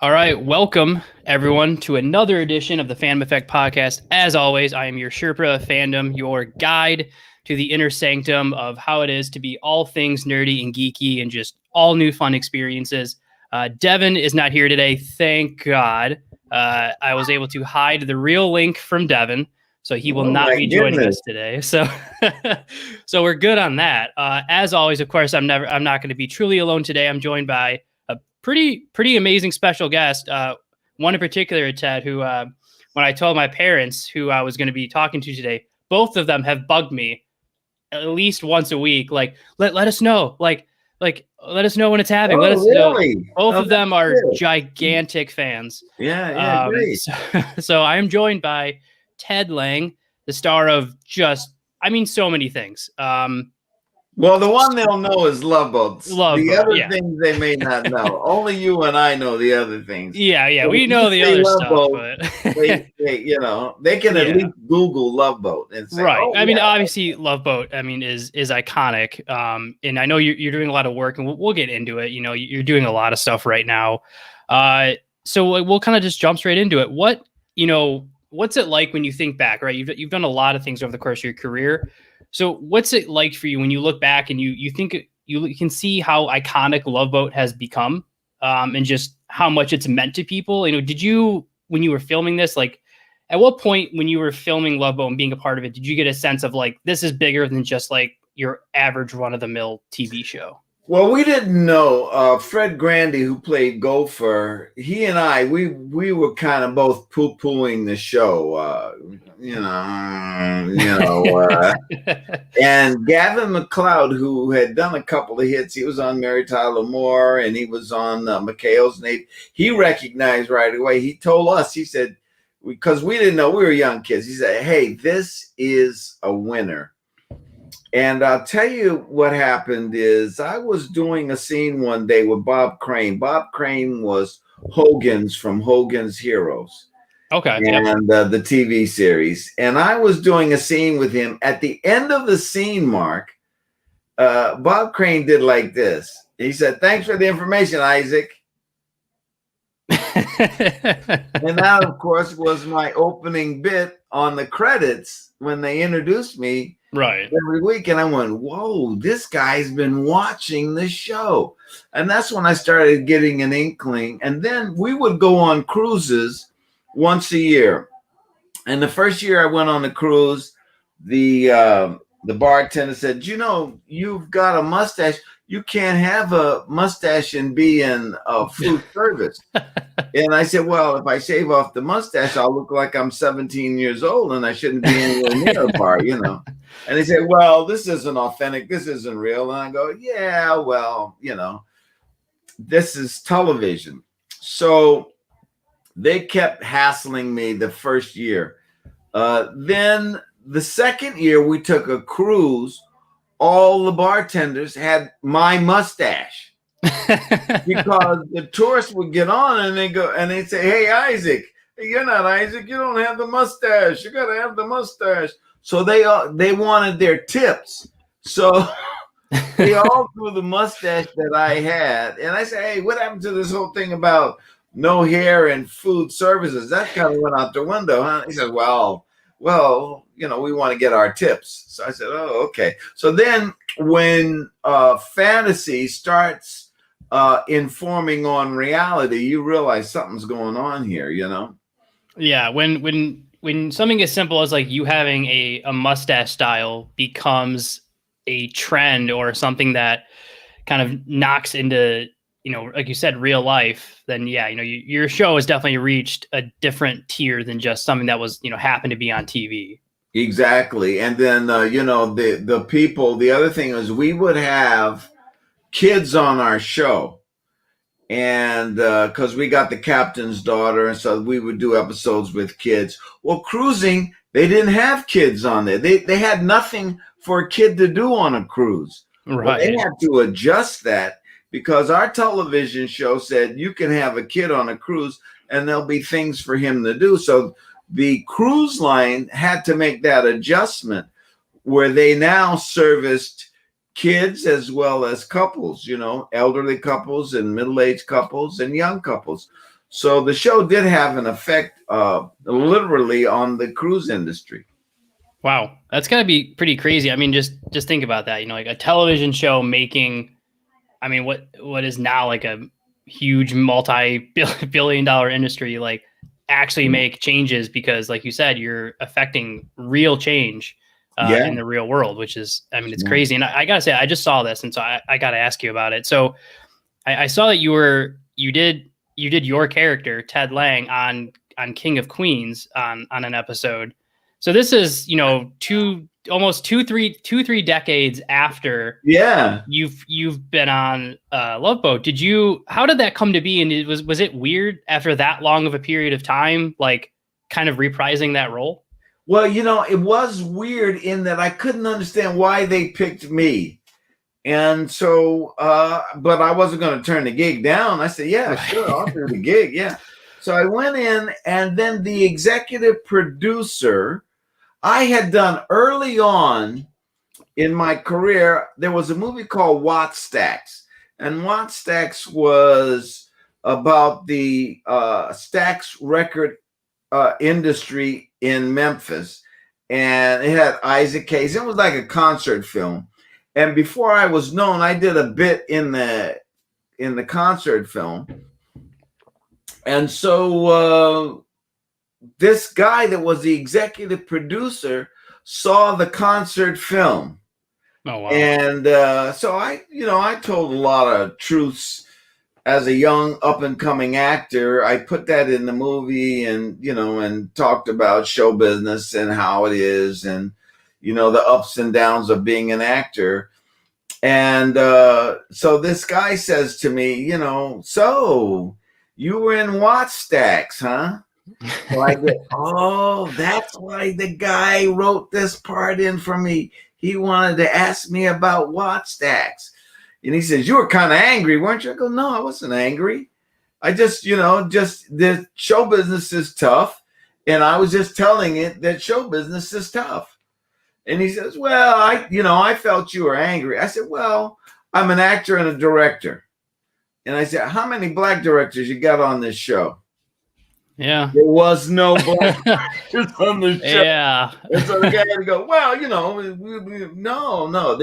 All right, welcome everyone to another edition of the Fandom Effect podcast. As always, I am your Sherpa of fandom, your guide to the inner sanctum of how it is to be all things nerdy and geeky and just all new fun experiences. Devin is not here today, thank God. I was able to hide the real link from Devin, so he will not be joining us today. So, so we're good on that. As always, of course, I'm not going to be truly alone today. I'm joined by pretty amazing special guest. One in particular, Ted, who when I told my parents who I was going to be talking to today, both of them have bugged me at least once a week. Like, let us know. Like, let us know when it's happening. Oh, let us really? know. Both of them are gigantic fans. Yeah, great. So I am joined by Ted Lange, the star of so many things. Well, the one they'll know is Love Boat. The other things they may not know. Only you and I know the other things. Yeah, we know the other stuff, Boat, but they can at least Google Love Boat and say, right. Oh, I mean, obviously, Love Boat, is iconic. And I know you're doing a lot of work, and we'll get into it. You know, you're doing a lot of stuff right now. So we'll kind of just jump straight into it. What's it like when you think back? Right, you've done a lot of things over the course of your career. So what's it like for you when you look back and you think you can see how iconic Love Boat has become, and just how much it's meant to people? Did you, when you were filming this, like at what point when you were filming Love Boat and being a part of it, did you get a sense of like, this is bigger than just like your average run of the mill TV show? Well, we didn't know. Fred Grandy, who played Gopher, he and I, we were kind of both poo-pooing the show, and Gavin MacLeod, who had done a couple of hits, he was on Mary Tyler Moore and he was on McHale's Nate. He recognized right away. He told us, he said, because we didn't know, we were young kids. He said, "Hey, this is a winner." And I'll tell you what happened is I was doing a scene one day with Bob Crane. Bob Crane was Hogan's from Hogan's Heroes. Okay. And the TV series. And I was doing a scene with him. At the end of the scene, Mark, Bob Crane did like this. He said, "Thanks for the information, Isaac." And that, of course, was my opening bit on the credits when they introduced me. Right. Every week. And I went, whoa, this guy's been watching the show. And that's when I started getting an inkling. And then we would go on cruises once a year. And the first year I went on the cruise, the bartender said, "You've got a mustache. You can't have a mustache and be in food service." And I said, "Well, if I shave off the mustache, I'll look like I'm 17 years old and I shouldn't be anywhere near a bar, And they said, "Well, this isn't authentic. This isn't real." And I go, "Yeah, well, this is television." So they kept hassling me the first year. Then the second year we took a cruise. All the bartenders had my mustache because the tourists would get on and they'd say, "Hey, Isaac, you're not Isaac. You don't have the mustache. You got to have the mustache." So they wanted their tips. So they all threw the mustache that I had. And I said, "Hey, what happened to this whole thing about no hair and food services? That kind of went out the window, huh?" He said, well, we want to get our tips." So I said, "Oh, okay." So then when fantasy starts informing on reality, you realize something's going on here, Yeah, when something as simple as like you having a mustache style becomes a trend or something that kind of knocks into, like you said, real life, then yeah, your show has definitely reached a different tier than just something that was, happened to be on TV. Exactly. And then, the people, the other thing is we would have kids on our show. And because we got the captain's daughter, and so we would do episodes with kids. Well, cruising, they didn't have kids on there. They had nothing for a kid to do on a cruise. Right. Well, they had to adjust that because our television show said you can have a kid on a cruise and there'll be things for him to do. So the cruise line had to make that adjustment where they now serviced kids as well as couples, elderly couples and middle-aged couples and young couples. So the show did have an effect, literally, on the cruise industry. Wow, that's got to be pretty crazy. I mean, just think about that. Like a television show making, I mean, what is now like a huge multi-billion-dollar industry, like actually make changes because, like you said, you're affecting real change in the real world, which is, I mean, it's crazy. And I gotta say, I just saw this, and so I gotta ask you about it. So I saw that you did your character Ted Lange on King of Queens on an episode. So this is almost two three decades after you've been on Love Boat. How did that come to be? And was it weird after that long of a period of time, like kind of reprising that role? Well, it was weird in that I couldn't understand why they picked me. And so, but I wasn't going to turn the gig down. I said, yeah, sure, I'll do the gig. Yeah. So I went in, and then the executive producer, I had done early on in my career, there was a movie called Watt Stacks. And Watt Stacks was about the Stax record industry in Memphis. And it had Isaac Hayes. It was like a concert film. And before I was known, I did a bit in the concert film. And so this guy that was the executive producer saw the concert film. Oh, wow. And so I told a lot of truths as a young up and coming actor. I put that in the movie, and and talked about show business and how it is, and the ups and downs of being an actor. And so this guy says to me, so you were in Watt Stacks, huh? So I go, oh, that's why the guy wrote this part in for me. He wanted to ask me about Watt Stacks. And he says, you were kind of angry, weren't you? I go, no, I wasn't angry. I just, the show business is tough. And I was just telling it that show business is tough. And he says, well, I felt you were angry. I said, well, I'm an actor and a director. And I said, how many black directors you got on this show? Yeah. There was no black directors on the show. Yeah. And so the guy had to go, well, no.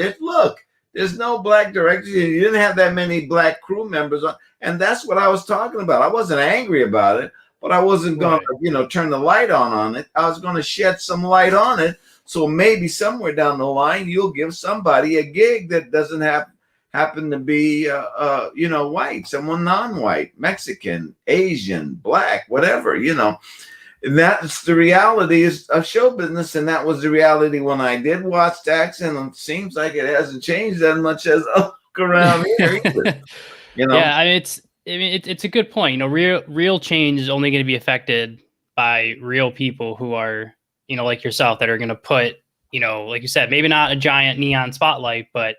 There's no black directors. You didn't have that many black crew members on. And that's what I was talking about. I wasn't angry about it, but I wasn't going to, turn the light on it. I was going to shed some light on it. So maybe somewhere down the line, you'll give somebody a gig that doesn't happen to be, white, someone non-white, Mexican, Asian, black, whatever, And that's the reality of show business. And that was the reality when I did Watt Stacks. And it seems like it hasn't changed as much as I look around here either, Yeah, it's a good point. Real change is only going to be affected by real people who are, like yourself, that are going to put, like you said, maybe not a giant neon spotlight, but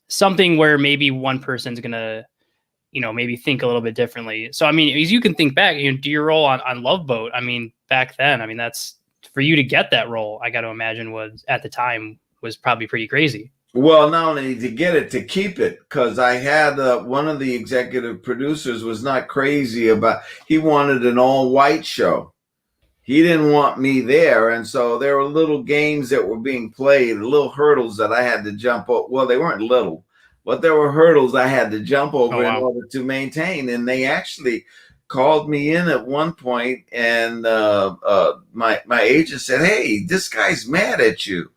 something where maybe one person's going to, maybe think a little bit differently. So, I mean, as you can think back, do your role on Love Boat. I mean, back then, that's for you to get that role, I got to imagine at the time was probably pretty crazy. Well, not only to get it, to keep it, because I had one of the executive producers was not crazy about, he wanted an all white show. He didn't want me there. And so there were little games that were being played, little hurdles that I had to jump over. Well, they weren't little, but there were hurdles I had to jump over in order to maintain. And they actually called me in at one point, and my agent said, hey, this guy's mad at you.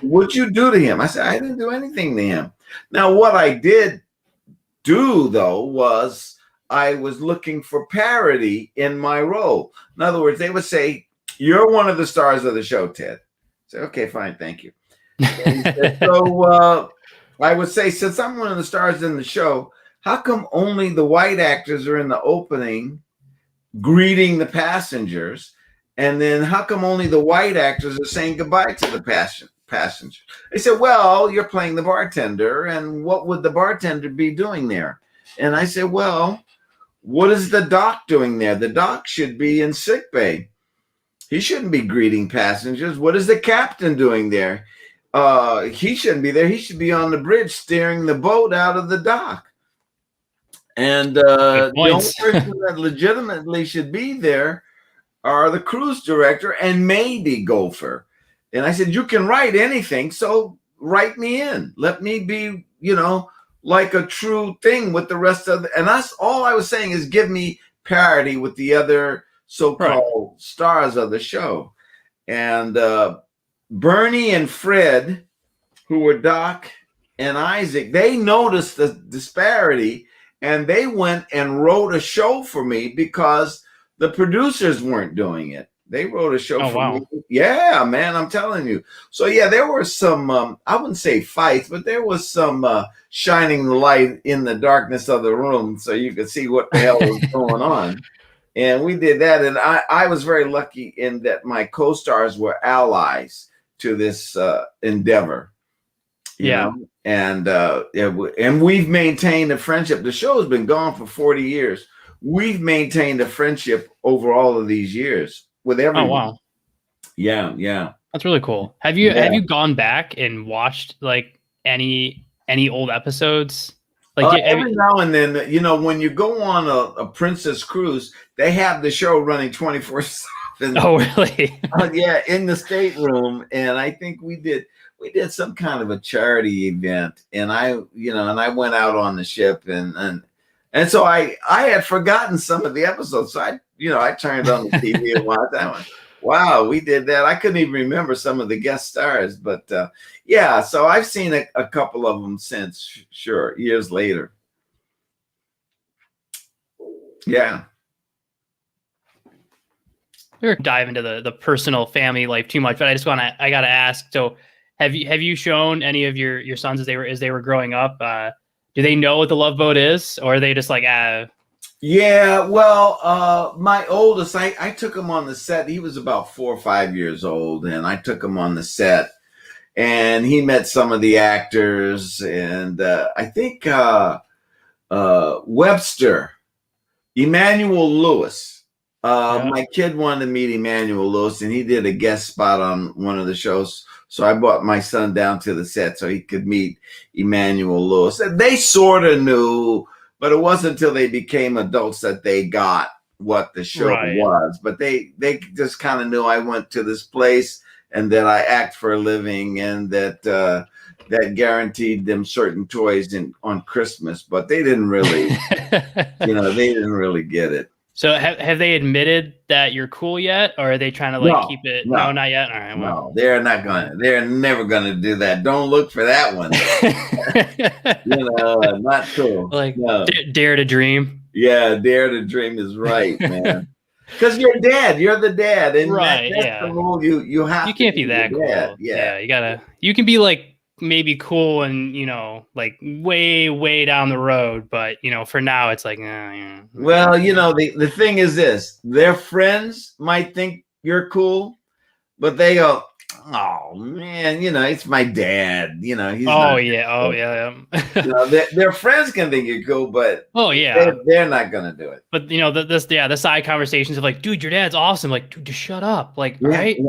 What'd you do to him? I said, I didn't do anything to him. Now, what I did do, though, was I was looking for parity in my role. In other words, they would say, you're one of the stars of the show, Ted. I said, okay, fine, thank you. So I would say, since I'm one of the stars in the show, how come only the white actors are in the opening greeting the passengers? And then how come only the white actors are saying goodbye to the passengers? They said, well, you're playing the bartender, and what would the bartender be doing there? And I said, well, what is the doc doing there? The doc should be in sickbay. He shouldn't be greeting passengers. What is the captain doing there? He shouldn't be there. He should be on the bridge steering the boat out of the dock. And Good the only points. person that legitimately should be there are the cruise director and maybe Gopher. And I said, you can write anything, so write me in. Let me be, like a true thing with the rest of and that's all I was saying is give me parity with the other so-called stars of the show. And Bernie and Fred, who were Doc and Isaac, they noticed the disparity and they went and wrote a show for me because the producers weren't doing it. They wrote a show for me. Yeah, man, I'm telling you. So yeah, there were some, I wouldn't say fights, but there was some shining the light in the darkness of the room so you could see what the hell was going on. And we did that. And I was very lucky in that my co-stars were allies to this endeavor. You know? And we've maintained a friendship. The show has been gone for 40 years. We've maintained a friendship over all of these years with everyone. Oh wow. Yeah. That's really cool. Have you gone back and watched like any old episodes? Like every now and then, when you go on a Princess cruise, they have the show running 24/7. Oh really? Yeah, in the stateroom. And I think we did some kind of a charity event, and I went out on the ship and so I had forgotten some of the episodes. So I turned on the TV and watched that one. Wow, we did that. I couldn't even remember some of the guest stars, but yeah, so I've seen a couple of them since, sure, years later. Yeah. We're dive into the personal family life too much, but I gotta ask. So have you shown any of your sons as they were growing up? Do they know what the Love Boat is, or are they just like Yeah, well, my oldest, I took him on the set. He was about 4 or 5 years old, and I took him on the set, and he met some of the actors, and I think Webster, Emmanuel Lewis. My kid wanted to meet Emmanuel Lewis, and he did a guest spot on one of the shows. So I brought my son down to the set so he could meet Emmanuel Lewis. And they sort of knew, but it wasn't until they became adults that they got what the show was. But they just kind of knew I went to this place and that I act for a living, and that that guaranteed them certain toys on Christmas. But they didn't really, they didn't really get it. So have they admitted that you're cool yet, or are they trying to keep it? No, not yet. All right. Well. No, they're not gonna. They're never gonna do that. Don't look for that one. Not cool. Like dare to dream. Yeah, dare to dream is right, man. Because you're dad. You're the dad, and that's the rule. You have. You can't be that cool. Yeah, you gotta. You can be like maybe cool and like way down the road, but for now it's like well, the thing is this: their friends might think you're cool, but they go, oh man, it's my dad, he's their friends can think you're cool, but they're not gonna do it. But the side conversations of like, dude, your dad's awesome, like, dude, just shut up, like, right?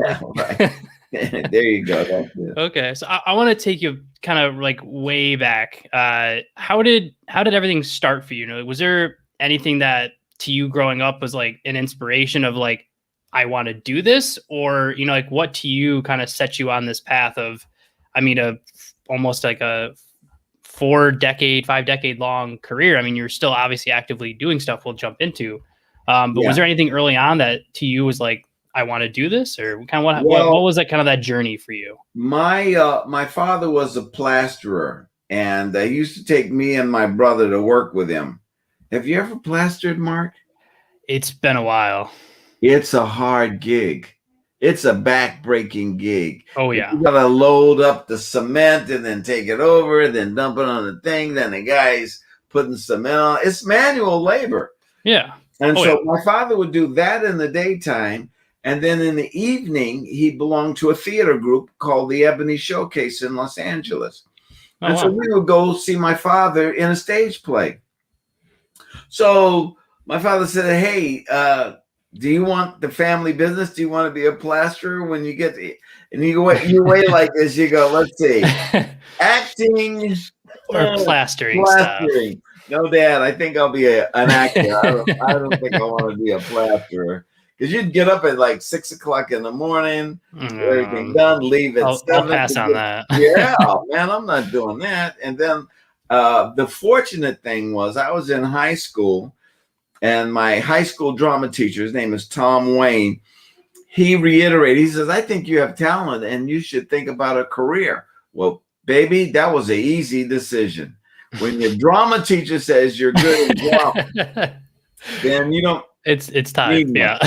There you go. That's it. Okay, so I want to take you kind of like way back. How did everything start for you? Was there anything that to you growing up was like an inspiration of like, I want to do this, or like what to you kind of set you on this path of, almost like a 5 decade long career. You're still obviously actively doing stuff we'll jump into, but was there anything early on that to you was like, I want to do this, or kind of what was that kind of that journey for you? My father was a plasterer, and he used to take me and my brother to work with him. Have you ever plastered, Mark? It's been a while. It's a hard gig. It's a back-breaking gig. Oh yeah. You gotta load up the cement and then take it over, then dump it on the thing. Then the guy's putting cement on. It's manual labor. Yeah. And my father would do that in the daytime. And then in the evening, he belonged to a theater group called the Ebony Showcase in Los Angeles. And so we would go see my father in a stage play. So my father said, hey, do you want the family business? Do you want to be a plasterer when you get to, and you wait like this, you go, let's see, acting or plastering stuff. No, Dad, I think I'll be an actor. I don't think I want to be a plasterer. Because you'd get up at like 6 o'clock in the morning, everything done, leave at I'll 7. pass on that. Yeah, man, I'm not doing that. And then the fortunate thing was I was in high school, and my high school drama teacher, his name is Tom Wayne, he reiterated, he says, I think you have talent and you should think about a career. Well, baby, that was an easy decision. When your drama teacher says you're good at drama, then you don't. It's time. Yeah.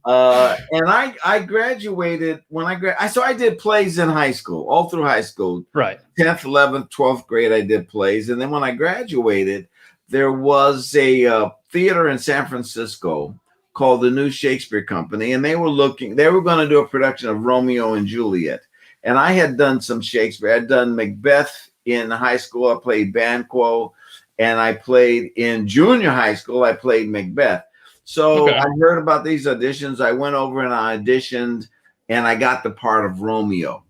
And I graduated when so I did plays in high school, all through high school. Right. 10th, 11th, 12th grade, I did plays. And then when I graduated, there was a theater in San Francisco called the New Shakespeare Company. And they were going to do a production of Romeo and Juliet. And I had done some Shakespeare. I'd done Macbeth in high school. I played Banquo. And I played in junior high school. I played Macbeth. So I heard about these auditions. I went over and I auditioned, and I got the part of Romeo.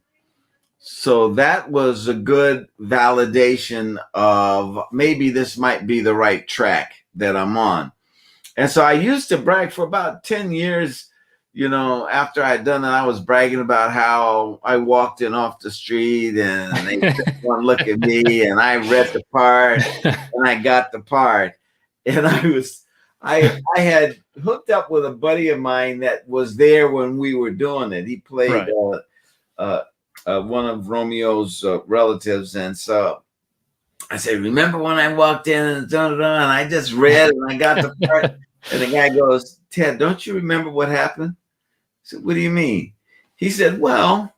So that was a good validation of maybe this might be the right track that I'm on. And so I used to brag for about 10 years. After I'd done that, I was bragging about how I walked in off the street and they took one look at me and I read the part and I got the part. And I had hooked up with a buddy of mine that was there when we were doing it. He played one of Romeo's relatives. And so I said, remember when I walked in and I just read and I got the part? And the guy goes, Ted, don't you remember what happened? I said, what do you mean? He said, well,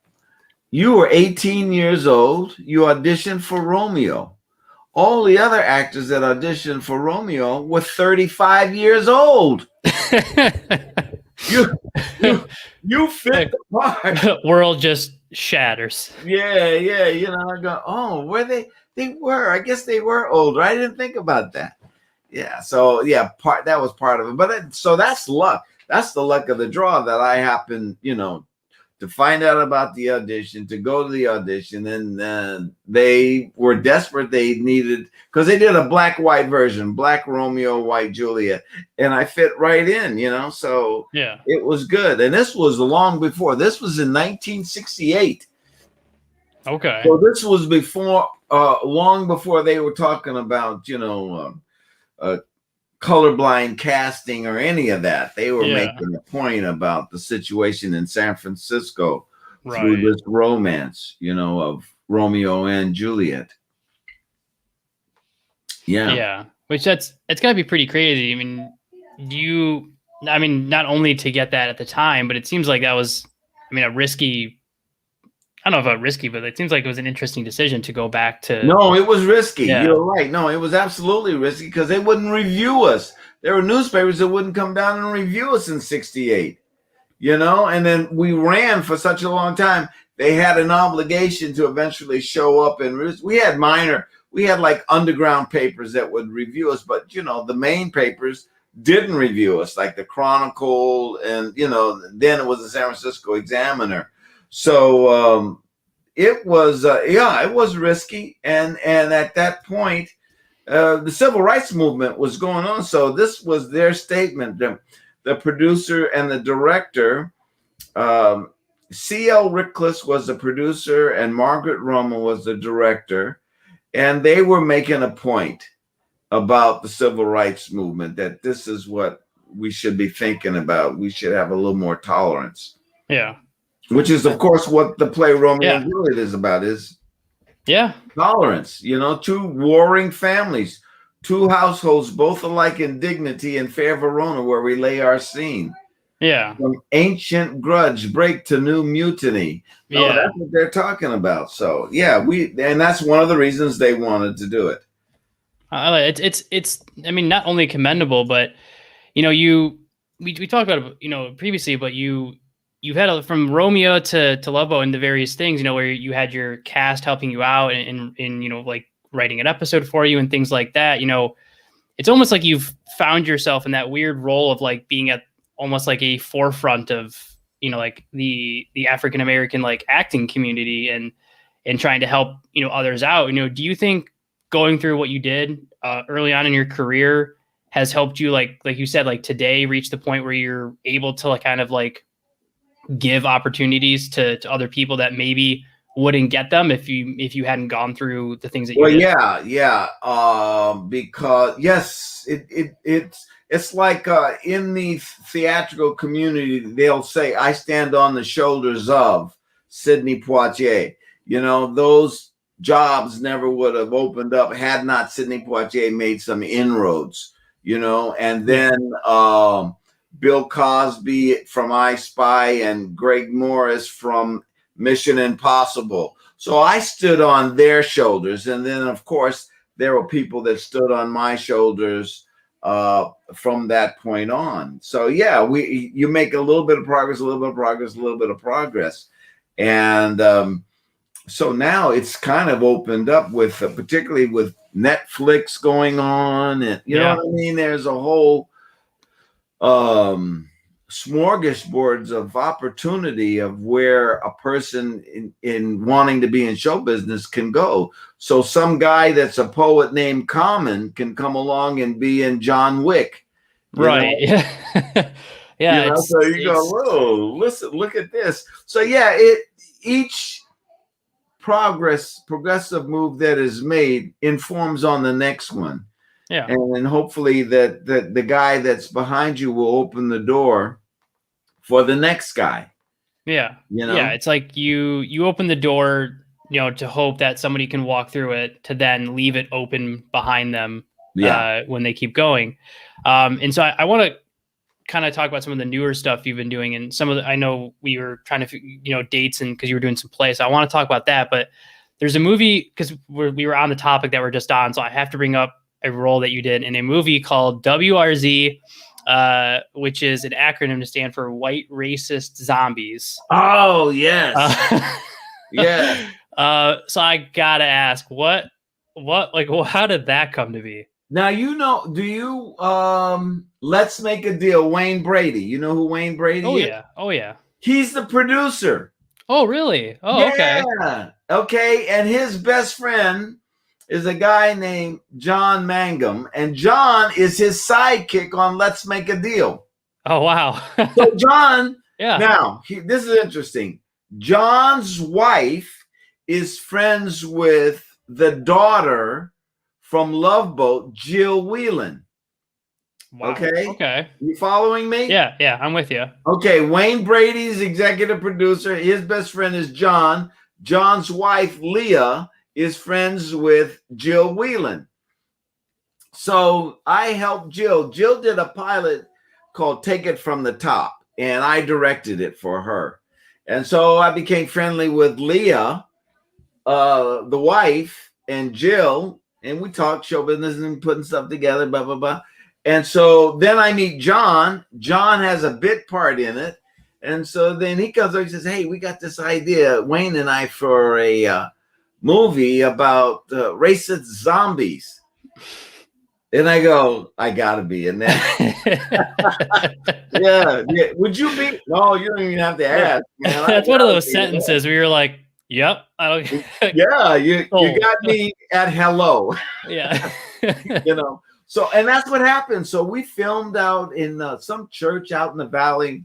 you were 18 years old. You auditioned for Romeo. All the other actors that auditioned for Romeo were 35 years old. You fit the part. World just shatters. Yeah. I go, oh, were they were. I guess they were older. I didn't think about that. Yeah. So that was part of it. But so that's luck. That's the luck of the draw that I happened, to find out about the audition, to go to the audition. And they were desperate. They needed, because they did a black-white version, black Romeo, white Juliet. And I fit right in, so it was good. And this was long before. This was in 1968. Okay. So this was before, long before they were talking about, colorblind casting or any of that. They were making a point about the situation in San Francisco through this romance, of Romeo and Juliet. Yeah. Which it's got to be pretty crazy. I mean, not only to get that at the time, but it seems like that was, a risky. I don't know about risky, but it seems like it was an interesting decision to go back to. No, it was risky. Yeah. You're right. No, it was absolutely risky because they wouldn't review us. There were newspapers that wouldn't come down and review us in 68, and then we ran for such a long time. They had an obligation to eventually show up, and we had like underground papers that would review us, but the main papers didn't review us, like the Chronicle, and then it was the San Francisco Examiner. So it was risky, and at that point, the civil rights movement was going on. So this was their statement. The producer and the director, C.L. Rickless was the producer, and Margaret Roma was the director, and they were making a point about the civil rights movement, that this is what we should be thinking about. We should have a little more tolerance. Yeah. Which is, of course, what the play Romeo and Juliet is about, is tolerance. Two warring families, two households, both alike in dignity, in fair Verona, where we lay our scene. Yeah. From ancient grudge break to new mutiny. No, that's what they're talking about. So, and that's one of the reasons they wanted to do it. It's not only commendable, but, we talked about it, previously, but you've had from Romeo to Lobo and the various things, where you had your cast helping you out and like writing an episode for you and things like that. It's almost like you've found yourself in that weird role of like being at almost like a forefront of, like the African-American like acting community and trying to help, others out. Do you think going through what you did early on in your career has helped you, like you said, like today reach the point where you're able to like kind of like give opportunities to other people that maybe wouldn't get them if you hadn't gone through the things that you Well, did? yeah. Because yes, it's like in the theatrical community, they'll say, "I stand on the shoulders of Sidney Poitier." You know, those jobs never would have opened up had not Sidney Poitier made some inroads. You know, and then Bill Cosby from I Spy and Greg Morris from Mission Impossible. So I stood on their shoulders. And then, of course, there were people that stood on my shoulders from that point on. So, yeah, you make a little bit of progress, a little bit of progress, a little bit of progress. And so now it's kind of opened up with, particularly with Netflix going on. And you know what I mean? There's a whole smorgasbords of opportunity of where a person in wanting to be in show business can go. So some guy that's a poet named Common can come along and be in John Wick. Right. Yeah. Yeah. You know, so you go, whoa, listen, look at this. So yeah, each progressive move that is made informs on the next one. Yeah. And hopefully that the guy that's behind you will open the door for the next guy. Yeah. You know? Yeah. It's like you open the door, you know, to hope that somebody can walk through it to then leave it open behind them when they keep going. And so I want to kind of talk about some of the newer stuff you've been doing, and some of the, I know we were trying to, you know, dates and because you were doing some plays. So I want to talk about that, but there's a movie because we were on the topic that we're just on. So I have to bring up a role that you did in a movie called WRZ, which is an acronym to stand for White Racist Zombies. Oh, yes. Yeah. So I gotta ask, what, like, well, how did that come to be? Now, you know, do you, Let's Make a Deal, Wayne Brady. You know who Wayne Brady is? Yeah. Oh, yeah. He's the producer. Oh, really? Oh, yeah. Okay. Okay. And his best friend is a guy named John Mangum. And John is his sidekick on Let's Make a Deal. Oh, wow. So John, yeah. Now, this is interesting. John's wife is friends with the daughter from Love Boat, Jill Whelan. Wow. Okay. Okay. You following me? Yeah. Yeah. I'm with you. Okay. Wayne Brady's executive producer. His best friend is John. John's wife, Leah, is friends with Jill Whelan. So I helped Jill. Jill did a pilot called Take It From the Top, and I directed it for her. And so I became friendly with Leah, the wife, and Jill, and we talked show business and putting stuff together, blah, blah, blah. And so then I meet John. John has a bit part in it. And so then he comes over and says, hey, we got this idea, Wayne and I, for a movie about racist zombies. And I go, I got to be in that. yeah. Would you be? No, you don't even have to ask. Man. That's one of those sentences where you're like, yep. I don't. Yeah, you got me at hello. Yeah. You know, so, and that's what happened. So we filmed out in some church out in the valley,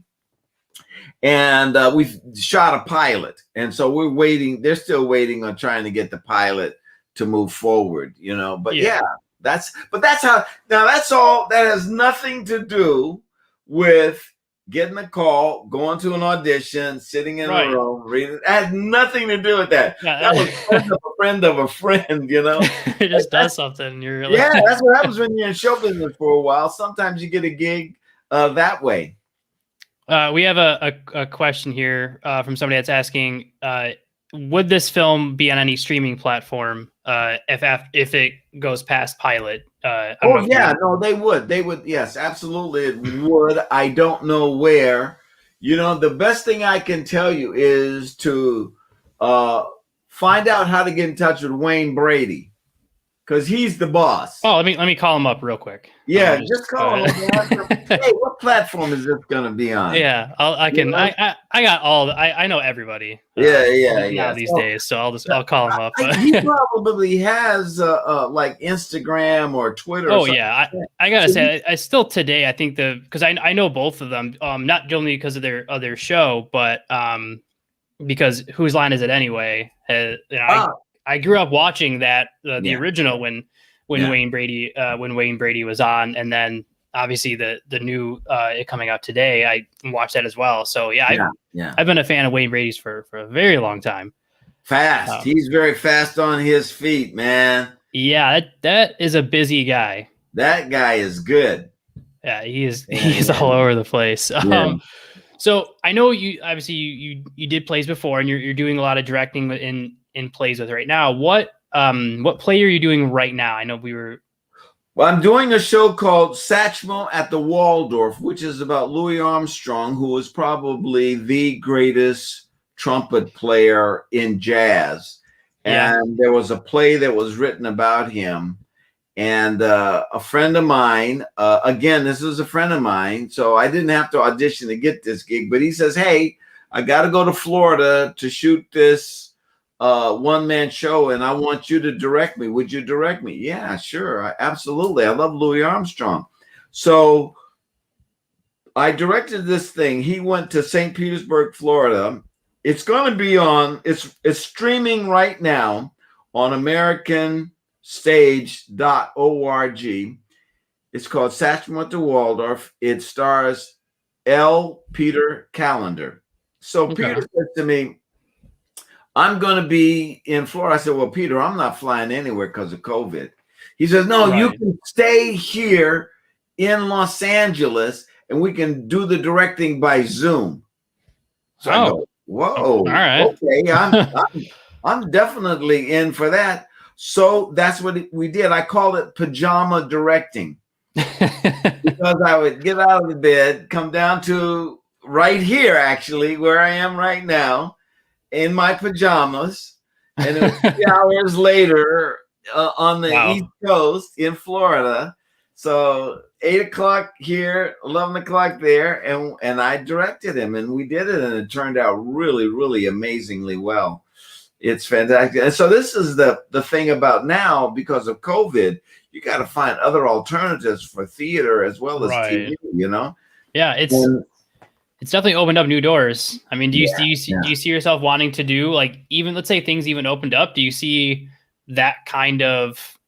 and we shot a pilot. And so we're waiting. They're still waiting on trying to get the pilot to move forward, you know, but yeah. That's how, now that's all, that has nothing to do with getting a call, going to an audition, sitting in a room, reading. It had nothing to do with that. That was a friend of a friend, you know. It just does something. You're like, yeah, that's what happens when you're in show business for a while. Sometimes you get a gig that way. We have a question here from somebody that's asking, would this film be on any streaming platform if it goes past pilot? No, they would. Yes, absolutely, it would. I don't know where. You know, the best thing I can tell you is to find out how to get in touch with Wayne Brady, because he's the boss. Oh, let me call him up real quick. Yeah, just call him. Hey, what platform is this going to be on? Yeah, I got I know everybody. Yeah. These days, so I'll call him up. He probably has like Instagram or Twitter. Oh or yeah, I gotta say, I still today I think because I know both of them, not only because of their show, but because Whose Line Is It Anyway? I grew up watching that the original when Wayne Brady was on, and then obviously the new it coming out today. I watched that as well. So I've been a fan of Wayne Brady's for a very long time. Fast. He's very fast on his feet, man. Yeah, that is a busy guy. That guy is good. Yeah, he's all over the place. So I know you obviously you did plays before, and you're doing a lot of directing in plays with right now. What play are you doing right now? I know Well, I'm doing a show called Satchmo at the Waldorf, which is about Louis Armstrong, who was probably the greatest trumpet player in jazz. Yeah. And there was a play that was written about him. And a friend of mine, again, this is a friend of mine, so I didn't have to audition to get this gig, but he says, hey, I got to go to Florida to shoot this one-man show, and I want you to direct me. Would you direct me? Yeah, sure. Absolutely. I love Louis Armstrong. So I directed this thing. He went to St. Petersburg, Florida. It's going to be it's streaming right now on AmericanStage.org. It's called Satchmo at the Waldorf. It stars L. Peter Callender. So Peter said to me, I'm going to be in Florida. I said, well, Peter, I'm not flying anywhere because of COVID. He says, no, you can stay here in Los Angeles and we can do the directing by Zoom. So I go, whoa, all right. Okay, I'm definitely in for that. So that's what we did. I called it pajama directing because I would get out of the bed, come down to right here, actually, where I am right now, in my pajamas, and it was 3 hours later on the East Coast in Florida. So 8 o'clock here, 11 o'clock there, and I directed him, and we did it, and it turned out really, really amazingly well. It's fantastic. And so this is the thing about now, because of COVID, you got to find other alternatives for theater as well as TV, you know? Yeah, it's definitely opened up new doors. I mean, do you see yourself wanting to do, like, even, let's say things even opened up, do you see that kind of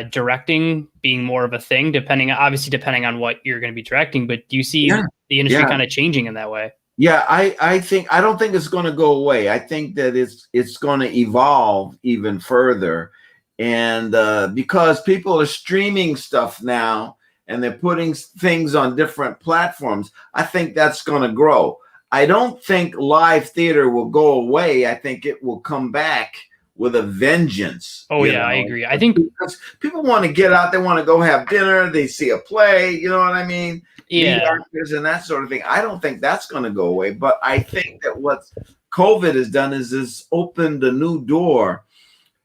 directing being more of a thing, depending on what you're going to be directing, but do you see the industry kind of changing in that way? Yeah, I don't think it's going to go away. I think that it's going to evolve even further. And because people are streaming stuff now and they're putting things on different platforms, I think that's going to grow. I don't think live theater will go away. I think it will come back with a vengeance. Oh, yeah, I agree. I think because people want to get out, they want to go have dinner, they see a play, you know what I mean? Yeah. Meet actors and that sort of thing. I don't think that's going to go away, but I think that what COVID has done is opened a new door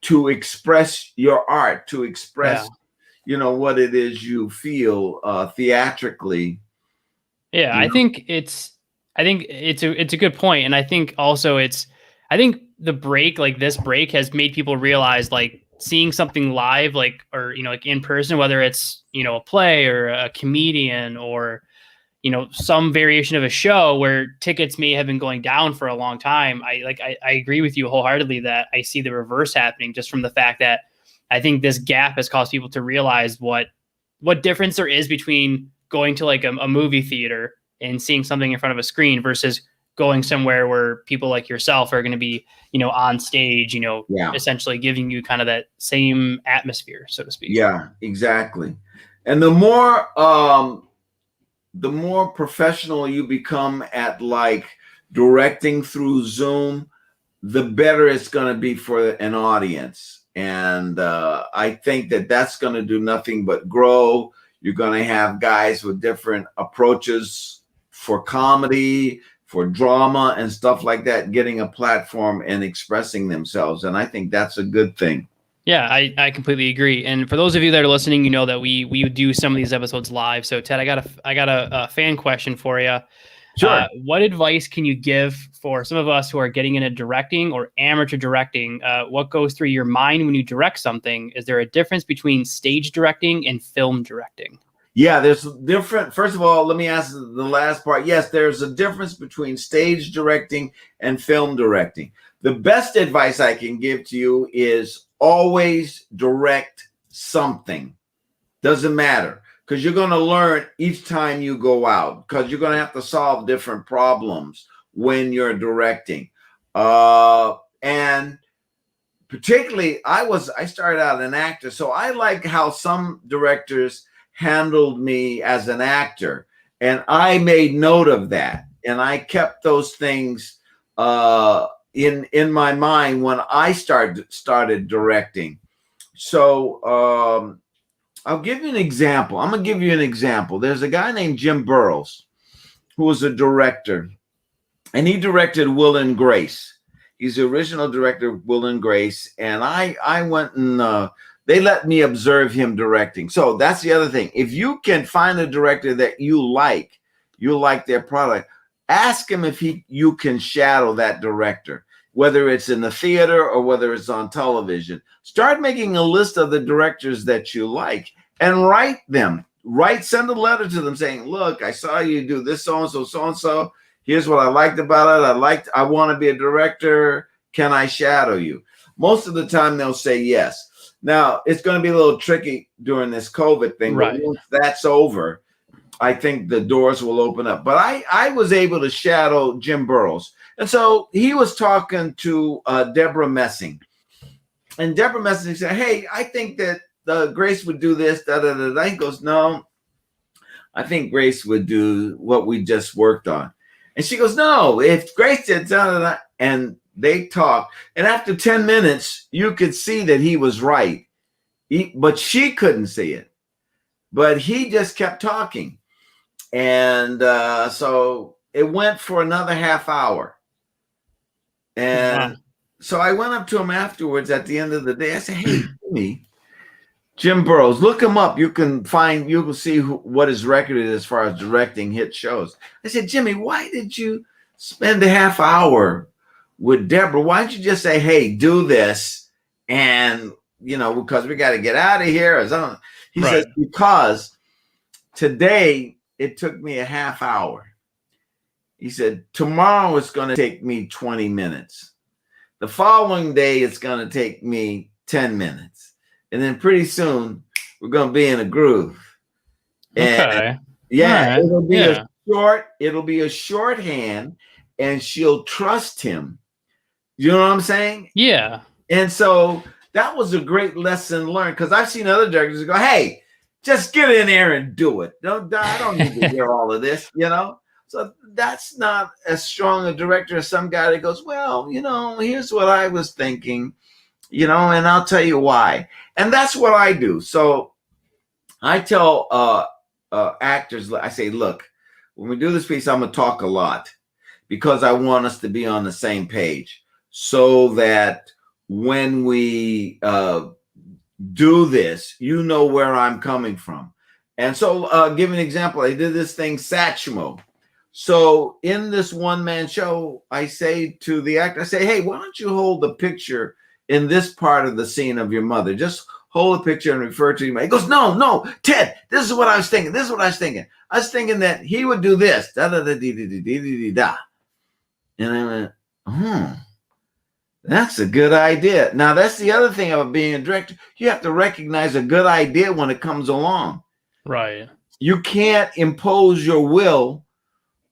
to express your art, to express, you know, what it is you feel theatrically. Yeah, I think it's a good point, and I think also the break, like this break, has made people realize, like, seeing something live, like, or, you know, like in person, whether it's, you know, a play or a comedian or, you know, some variation of a show where tickets may have been going down for a long time. I agree with you wholeheartedly that I see the reverse happening, just from the fact that I think this gap has caused people to realize what difference there is between going to like a movie theater and seeing something in front of a screen versus going somewhere where people like yourself are going to be, you know, on stage, you know, essentially giving you kind of that same atmosphere, so to speak. Yeah, exactly. And the more professional you become at, like, directing through Zoom, the better it's going to be for an audience. And I think that that's going to do nothing but grow. You're going to have guys with different approaches for comedy, for drama and stuff like that, getting a platform and expressing themselves. And I think that's a good thing. Yeah, I completely agree. And for those of you that are listening, you know that we do some of these episodes live. So Ted, I got a fan question for you. Sure. What advice can you give for some of us who are getting into directing or amateur directing? What goes through your mind when you direct something? Is there a difference between stage directing and film directing? Yeah, there's different. First of all, let me ask the last part. Yes, there's a difference between stage directing and film directing. The best advice I can give to you is always direct something. Doesn't matter, because you're going to learn each time you go out, because you're going to have to solve different problems when you're directing. And particularly, I started out an actor, so I like how some directors handled me as an actor, and I made note of that, and I kept those things in my mind when I started directing. So I'll give you an example. I'm gonna give you an example. There's a guy named Jim Burrows who was a director, and he directed Will and Grace. He's the original director of Will and Grace, and I went and they let me observe him directing. So that's the other thing. If you can find a director that you like their product, ask him if you can shadow that director, whether it's in the theater or whether it's on television. Start making a list of the directors that you like and write them. Send a letter to them saying, look, I saw you do this so-and-so, so-and-so. Here's what I liked about it. I want to be a director. Can I shadow you? Most of the time they'll say yes. Now, it's going to be a little tricky during this COVID thing, Right. but once that's over, I think the doors will open up. But I was able to shadow Jim Burrows. And so he was talking to Deborah Messing. And Deborah Messing said, hey, I think that Grace would do this, da-da-da-da. He goes, no, I think Grace would do what we just worked on. And she goes, no, if Grace did, da-da-da. And they talked. And after 10 minutes, you could see that he was right. But she couldn't see it. But he just kept talking. And so it went for another half hour. And so I went up to him afterwards at the end of the day. I said, hey, Jim Burrows, look him up. You can see what his record is as far as directing hit shows. I said, Jimmy, why did you spend a half hour with Deborah? Why don't you just say, hey, do this? And, because we got to get out of here. He says, because today it took me a half hour. He said, tomorrow it's going to take me 20 minutes. The following day, it's going to take me 10 minutes. And then pretty soon we're going to be in a groove. Okay. Yeah, it'll be a shorthand, and she'll trust him. You know what I'm saying? Yeah. And so that was a great lesson learned, because I've seen other directors go, hey, just get in there and do it. I don't need to hear all of this, So that's not as strong a director as some guy that goes, well, here's what I was thinking, and I'll tell you why. And that's what I do. So I tell actors, I say, look, when we do this piece, I'm going to talk a lot, because I want us to be on the same page, so that when we do this, where I'm coming from. And so give an example. I did this thing, Satchmo. So in this one-man show, I say to the actor, I say, hey, why don't you hold the picture in this part of the scene of your mother? Just hold the picture and refer to your mother. He goes, no, Ted, this is what I was thinking. I was thinking that he would do this. Da-da-da-dee-dee-dee-dee-dee-da. And I went, that's a good idea. Now, that's the other thing about being a director. You have to recognize a good idea when it comes along. Right. You can't impose your will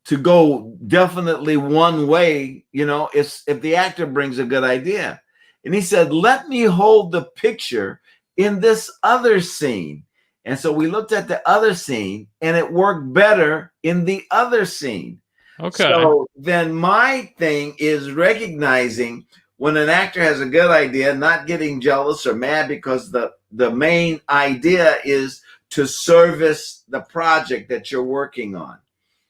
to go definitely one way, if the actor brings a good idea. And he said, let me hold the picture in this other scene. And so we looked at the other scene, and it worked better in the other scene. Okay. So then my thing is recognizing when an actor has a good idea, not getting jealous or mad, because the main idea is to service the project that you're working on.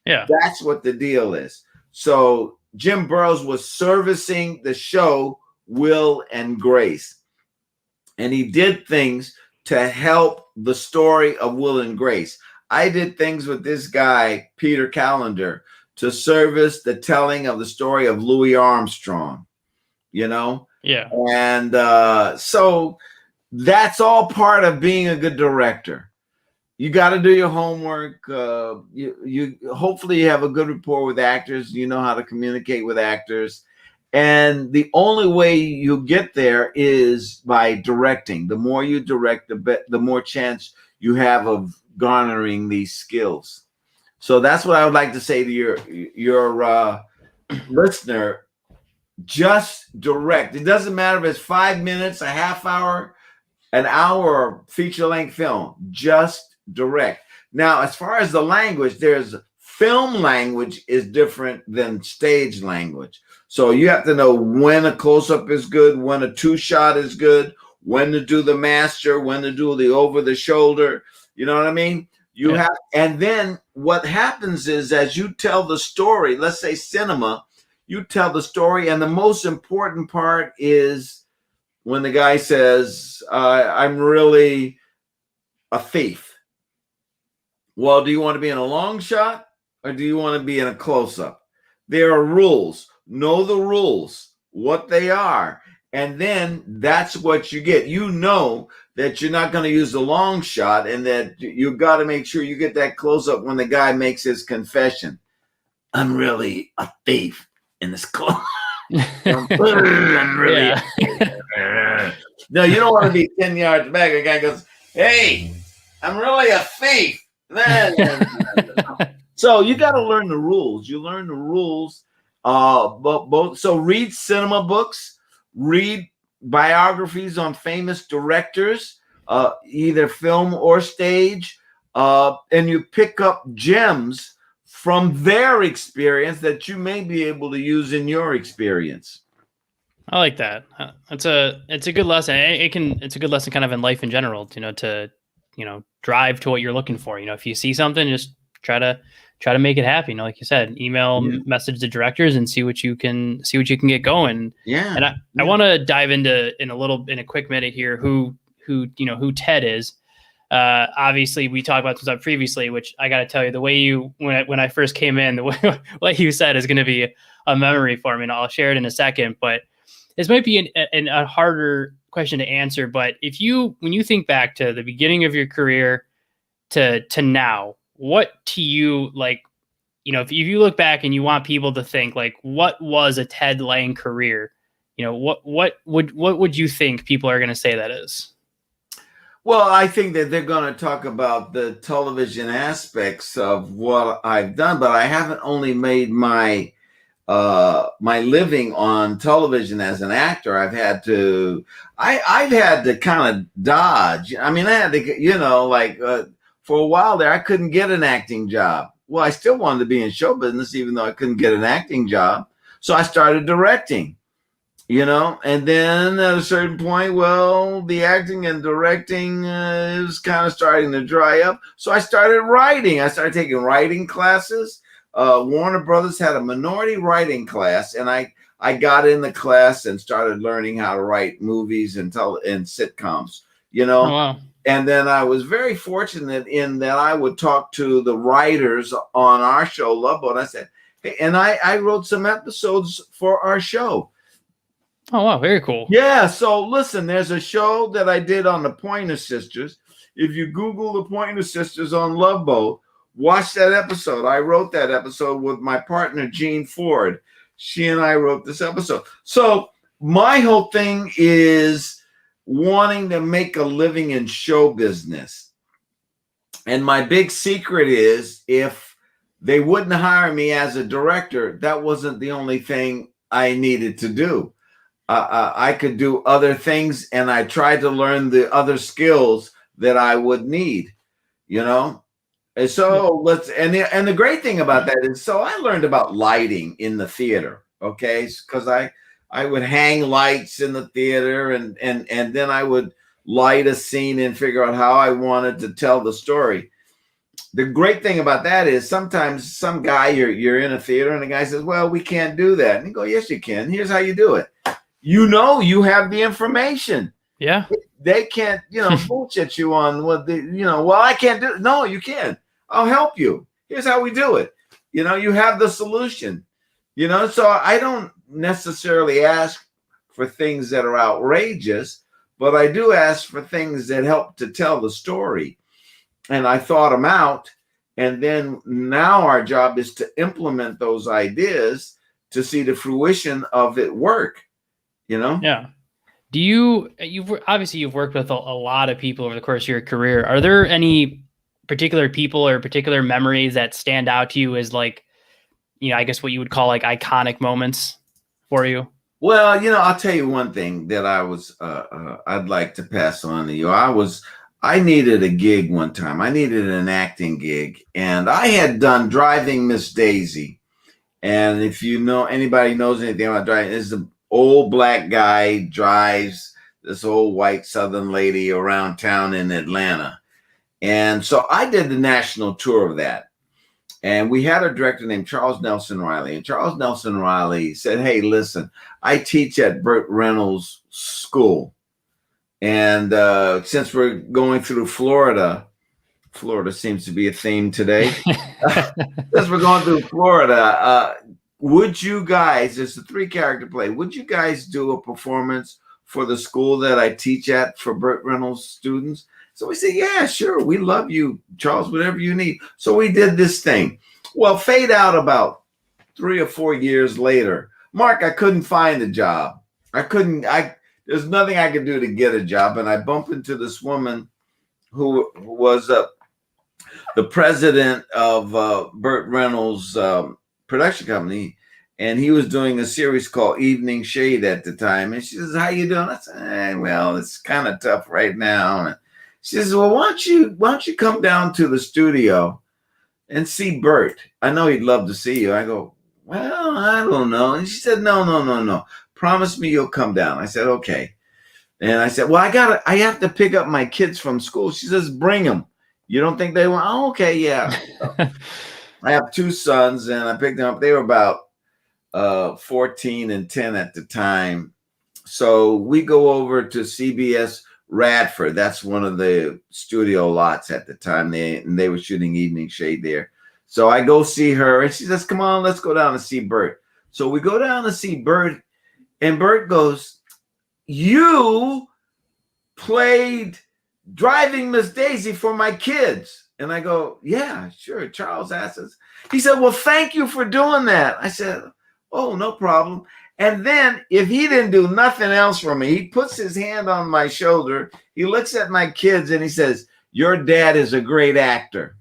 Yeah. That's what the deal is. So Jim Burrows was servicing the show Will and Grace. and he did things to help the story of Will and Grace. I did things with this guy, Peter Callender, to service the telling of the story of Louis Armstrong, you know? Yeah. And so that's all part of being a good director. You got to do your homework. You hopefully you have a good rapport with actors. You know how to communicate with actors. And the only way you get there is by directing. The more you direct, the more chance you have of garnering these skills. So that's what I would like to say to your listener. Just direct. It doesn't matter if it's 5 minutes, a half hour, an hour feature-length film. Just direct. Now, as far as the language, there's film language is different than stage language. So you have to know when a close-up is good, when a two-shot is good, when to do the master, when to do the over-the-shoulder. You know what I mean? You have, and then what happens is as you tell the story, let's say cinema, you tell the story, and the most important part is when the guy says, I'm really a thief. Well, do you want to be in a long shot or do you want to be in a close-up? There are rules. Know the rules, what they are, and then that's what you get. You know that you're not going to use the long shot and that you got to make sure you get that close-up when the guy makes his confession. I'm really a thief in this close. I'm really No, you don't want to be 10 yards back. The guy goes, hey, I'm really a thief. So you got to learn the rules. You learn the rules. So read cinema books, read biographies on famous directors, either film or stage, and you pick up gems from their experience that you may be able to use in your experience. I like that. It's a good lesson. It's a good lesson kind of in life in general, to drive to what you're looking for. If you see something, just try to make it happen. Like you said, email, message the directors and see what you can get going. Yeah. And I want to dive in a quick minute here who Ted is. Obviously we talked about this stuff previously, which I got to tell you, the way when I first came in, the way what you said is going to be a memory for me, and I'll share it in a second, but this might be a harder question to answer. But when you think back to the beginning of your career to now, what to you, like, if you look back and you want people to think, like, what was a Ted Lange career? What would you think people are going to say that is? Well, I think that they're going to talk about the television aspects of what I've done, but I haven't only made my living on television as an actor. I've had to kind of dodge. I mean, I had to, for a while there, I couldn't get an acting job. Well, I still wanted to be in show business, even though I couldn't get an acting job. So I started directing, and then at a certain point, well, the acting and directing is kind of starting to dry up. So I started writing. I started taking writing classes. Warner Brothers had a minority writing class, and I got in the class and started learning how to write movies and sitcoms, Oh, wow. And then I was very fortunate in that I would talk to the writers on our show, Love Boat. I said, hey, and I wrote some episodes for our show. Oh, wow. Very cool. Yeah. So listen, there's a show that I did on the Pointer Sisters. If you Google the Pointer Sisters on Love Boat, watch that episode. I wrote that episode with my partner, Jean Ford. She and I wrote this episode. So my whole thing is wanting to make a living in show business. And my big secret is if they wouldn't hire me as a director, that wasn't the only thing I needed to do. I could do other things, and I tried to learn the other skills that I would need, And so and the great thing about that is, so I learned about lighting in the theater, okay? Because I would hang lights in the theater, and then I would light a scene and figure out how I wanted to tell the story. The great thing about that is sometimes some guy, you're in a theater and the guy says, well, we can't do that. And you go, yes, you can. Here's how you do it. You have the information. Yeah. they can't, bullshit you on what well, I can't do it. No, you can. I'll help you. Here's how we do it. You have the solution. So I don't necessarily ask for things that are outrageous, but I do ask for things that help to tell the story. And I thought them out. And then now our job is to implement those ideas to see the fruition of it work, Yeah. You've worked with a lot of people over the course of your career. Are there any particular people or particular memories that stand out to you as like, I guess what you would call like iconic moments for you? Well, I'll tell you one thing that I'd like to pass on to you. I needed a gig one time. I needed an acting gig, and I had done Driving Miss Daisy. And if anybody knows anything about driving, this is an old black guy drives this old white Southern lady around town in Atlanta. And so I did the national tour of that. And we had a director named Charles Nelson Riley. And Charles Nelson Riley said, hey, listen, I teach at Burt Reynolds' school. And since we're going through Florida seems to be a theme today. Since we're going through Florida, would you guys, it's a 3-character play, would you guys do a performance for the school that I teach at for Burt Reynolds students? So we said, yeah, sure. We love you, Charles, whatever you need. So we did this thing. Well, fade out about 3 or 4 years later. Mark, I couldn't find a job. There's nothing I could do to get a job. And I bumped into this woman who was the president of Burt Reynolds' production company. And he was doing a series called Evening Shade at the time. And she says, how you doing? I said, well, it's kind of tough right now. And she says, well, why don't you come down to the studio and see Burt? I know he'd love to see you. I go, well, I don't know. And she said, no. Promise me you'll come down. I said, okay. And I said, well, I have to pick up my kids from school. She says, bring them. You don't think they want? Oh, okay, yeah. I have 2 sons, and I picked them up. They were about 14 and 10 at the time. So we go over to CBS Radford. That's one of the studio lots at the time. They were shooting Evening Shade there. So I go see her, and she says, come on, let's go down and see Burt. So we go down to see Burt, and Burt goes, you played Driving Miss Daisy for my kids. And I go, yeah, sure. Charles asked us. He said, well, thank you for doing that. I said, oh, no problem. And then if he didn't do nothing else for me, he puts his hand on my shoulder. He looks at my kids and he says, your dad is a great actor.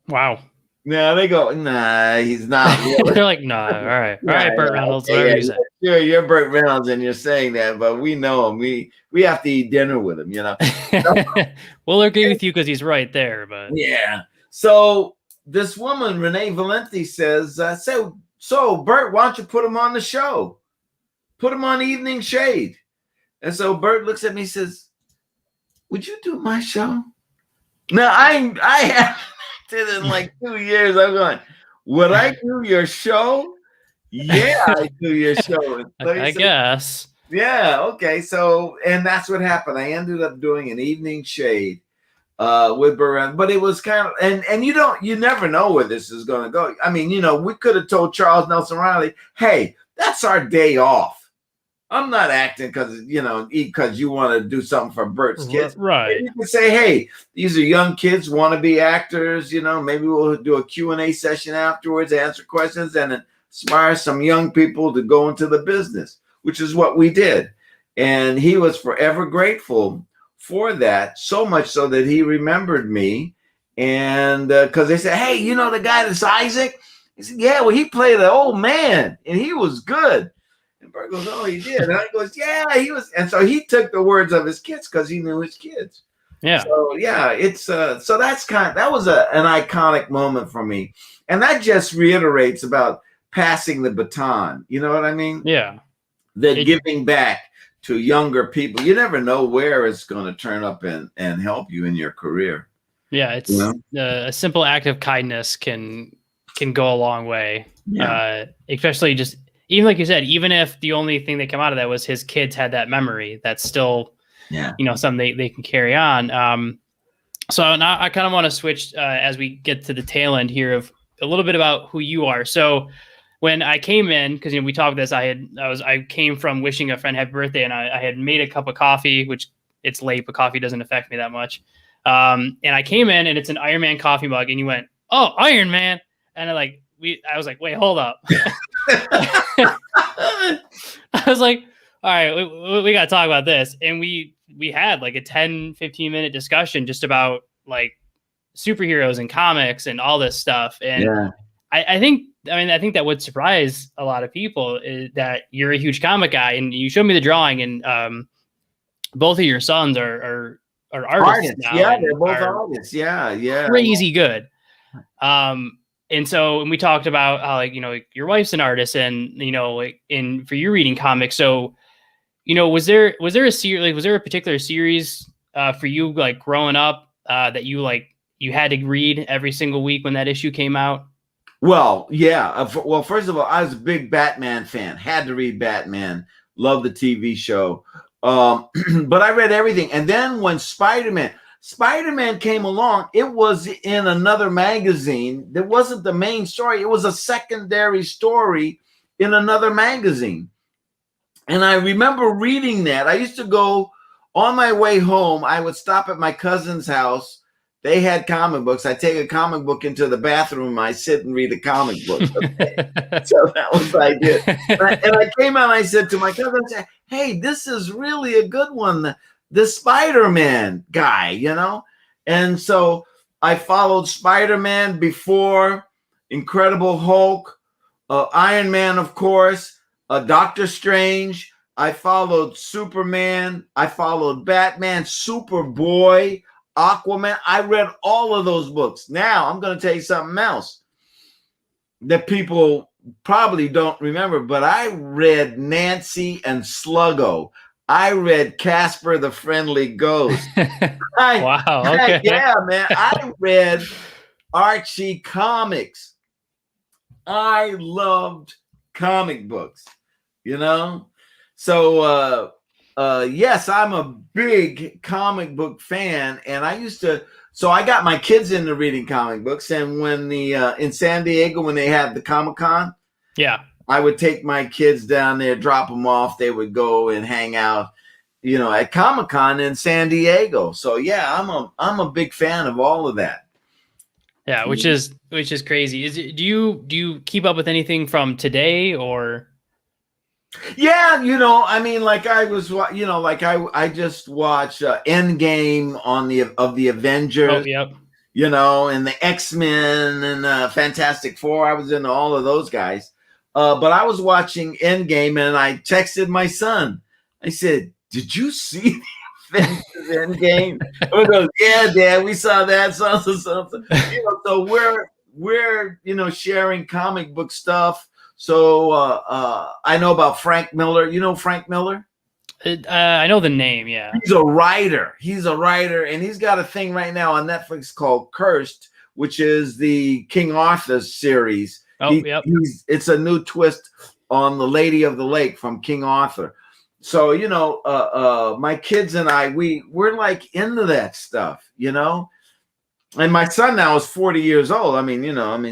Wow. No, they go, nah, he's not. Really. They're like, nah, all right, Burt Reynolds, whatever you say. Sure, you're Burt Reynolds and you're saying that, but we know him. We have to eat dinner with him, We'll agree with you because he's right there, but yeah. So this woman, Renee Valenti, says, so Burt, why don't you put him on the show? Put him on Evening Shade. And so Burt looks at me and says, would you do my show? No, I haven't acted in like 2 years. I'm going, would I do your show? Yeah, I do your show. So I guess. Yeah, okay. So, and that's what happened. I ended up doing an Evening Shade with Burt, but it was kind of, and you never know where this is going to go. I mean, we could have told Charles Nelson Riley, hey, that's our day off. I'm not acting because you want to do something for Burt's kids. Right. And you can say, hey, these are young kids, want to be actors. Maybe we'll do a Q&A session afterwards, answer questions, and inspire some young people to go into the business, which is what we did. And he was forever grateful for that, so much so that he remembered me. And because they said, hey, the guy that's Isaac? He said, yeah, well, he played an old man, and he was good. And Burt goes, oh, he did. And I goes, yeah, he was. And so he took the words of his kids because he knew his kids. Yeah. So yeah, it's so that was an iconic moment for me. And that just reiterates about passing the baton. You know what I mean? Yeah. Giving back to younger people. You never know where it's going to turn up and help you in your career. Yeah. It's a simple act of kindness can go a long way. Yeah. Especially just, even like you said, even if the only thing that came out of that was his kids had that memory, that's still Yeah. something they can carry on. So now I kind of want to switch as we get to the tail end here of a little bit about who you are. So when I came in, because we talked this, I came from wishing a friend happy birthday, and I had made a cup of coffee, which it's late, but coffee doesn't affect me that much. And I came in, and it's an Iron Man coffee mug, and you went, "Oh, Iron Man," and I was like, "Wait, hold up." I was like, "All right, we got to talk about this," and we had like a 10-15 minute discussion just about like superheroes and comics and all this stuff. And Yeah. I think that would surprise a lot of people is that you're a huge comic guy, and you showed me the drawing, and both of your sons are artists now. Yeah, they're both artists. Yeah. Crazy good. And we talked about how, like, your wife's an artist, and, for you reading comics. So, was there a series, was there a particular series for you, like, growing up that you had to read every single week when that issue came out? Well, yeah. Well, first of all, I was a big Batman fan. Had to read Batman. Love the TV show. But I read everything. And then when Spider-Man came along, it was in another magazine. That wasn't the main story. It was a secondary story in another magazine. And I remember reading that. I used to go on my way home. I would stop at my cousin's house. They had comic books. I take a comic book into the bathroom. I sit and read a comic book. Okay? So that was what I did. And I came out and I said to my cousin, "Hey, this is really a good one. The Spider-Man guy, And so I followed Spider-Man before, Incredible Hulk, Iron Man, of course, Doctor Strange. I followed Superman. I followed Batman, Superboy, Aquaman. I read all of those books. Now I'm going to tell you something else that people probably don't remember, but I read Nancy and Sluggo. I read Casper the Friendly Ghost. Wow. Okay. Yeah, man. I read Archie comics. I loved comic books, So, yes, I'm a big comic book fan, and so I got my kids into reading comic books. And when in San Diego, when they had the Comic-Con, yeah, I would take my kids down there, drop them off. They would go and hang out, at Comic-Con in San Diego. So yeah, I'm a big fan of all of that. Yeah, which is crazy. Do you keep up with anything from today or? Yeah, like I was, like I just watched Endgame of the Avengers. Oh, yep. And the X-Men and Fantastic Four. I was into all of those guys. But I was watching Endgame, and I texted my son. I said, "Did you see the Avengers Endgame?" He goes, "Yeah, Dad, we saw that." Something. So we're sharing comic book stuff. So I know about Frank Miller. You know Frank Miller? I know the name, yeah. He's a writer, and he's got a thing right now on Netflix called Cursed, which is the King Arthur series. Oh, yep. It's a new twist on the Lady of the Lake from King Arthur. So, my kids and I, we're like into that stuff, And my son now is 40 years old.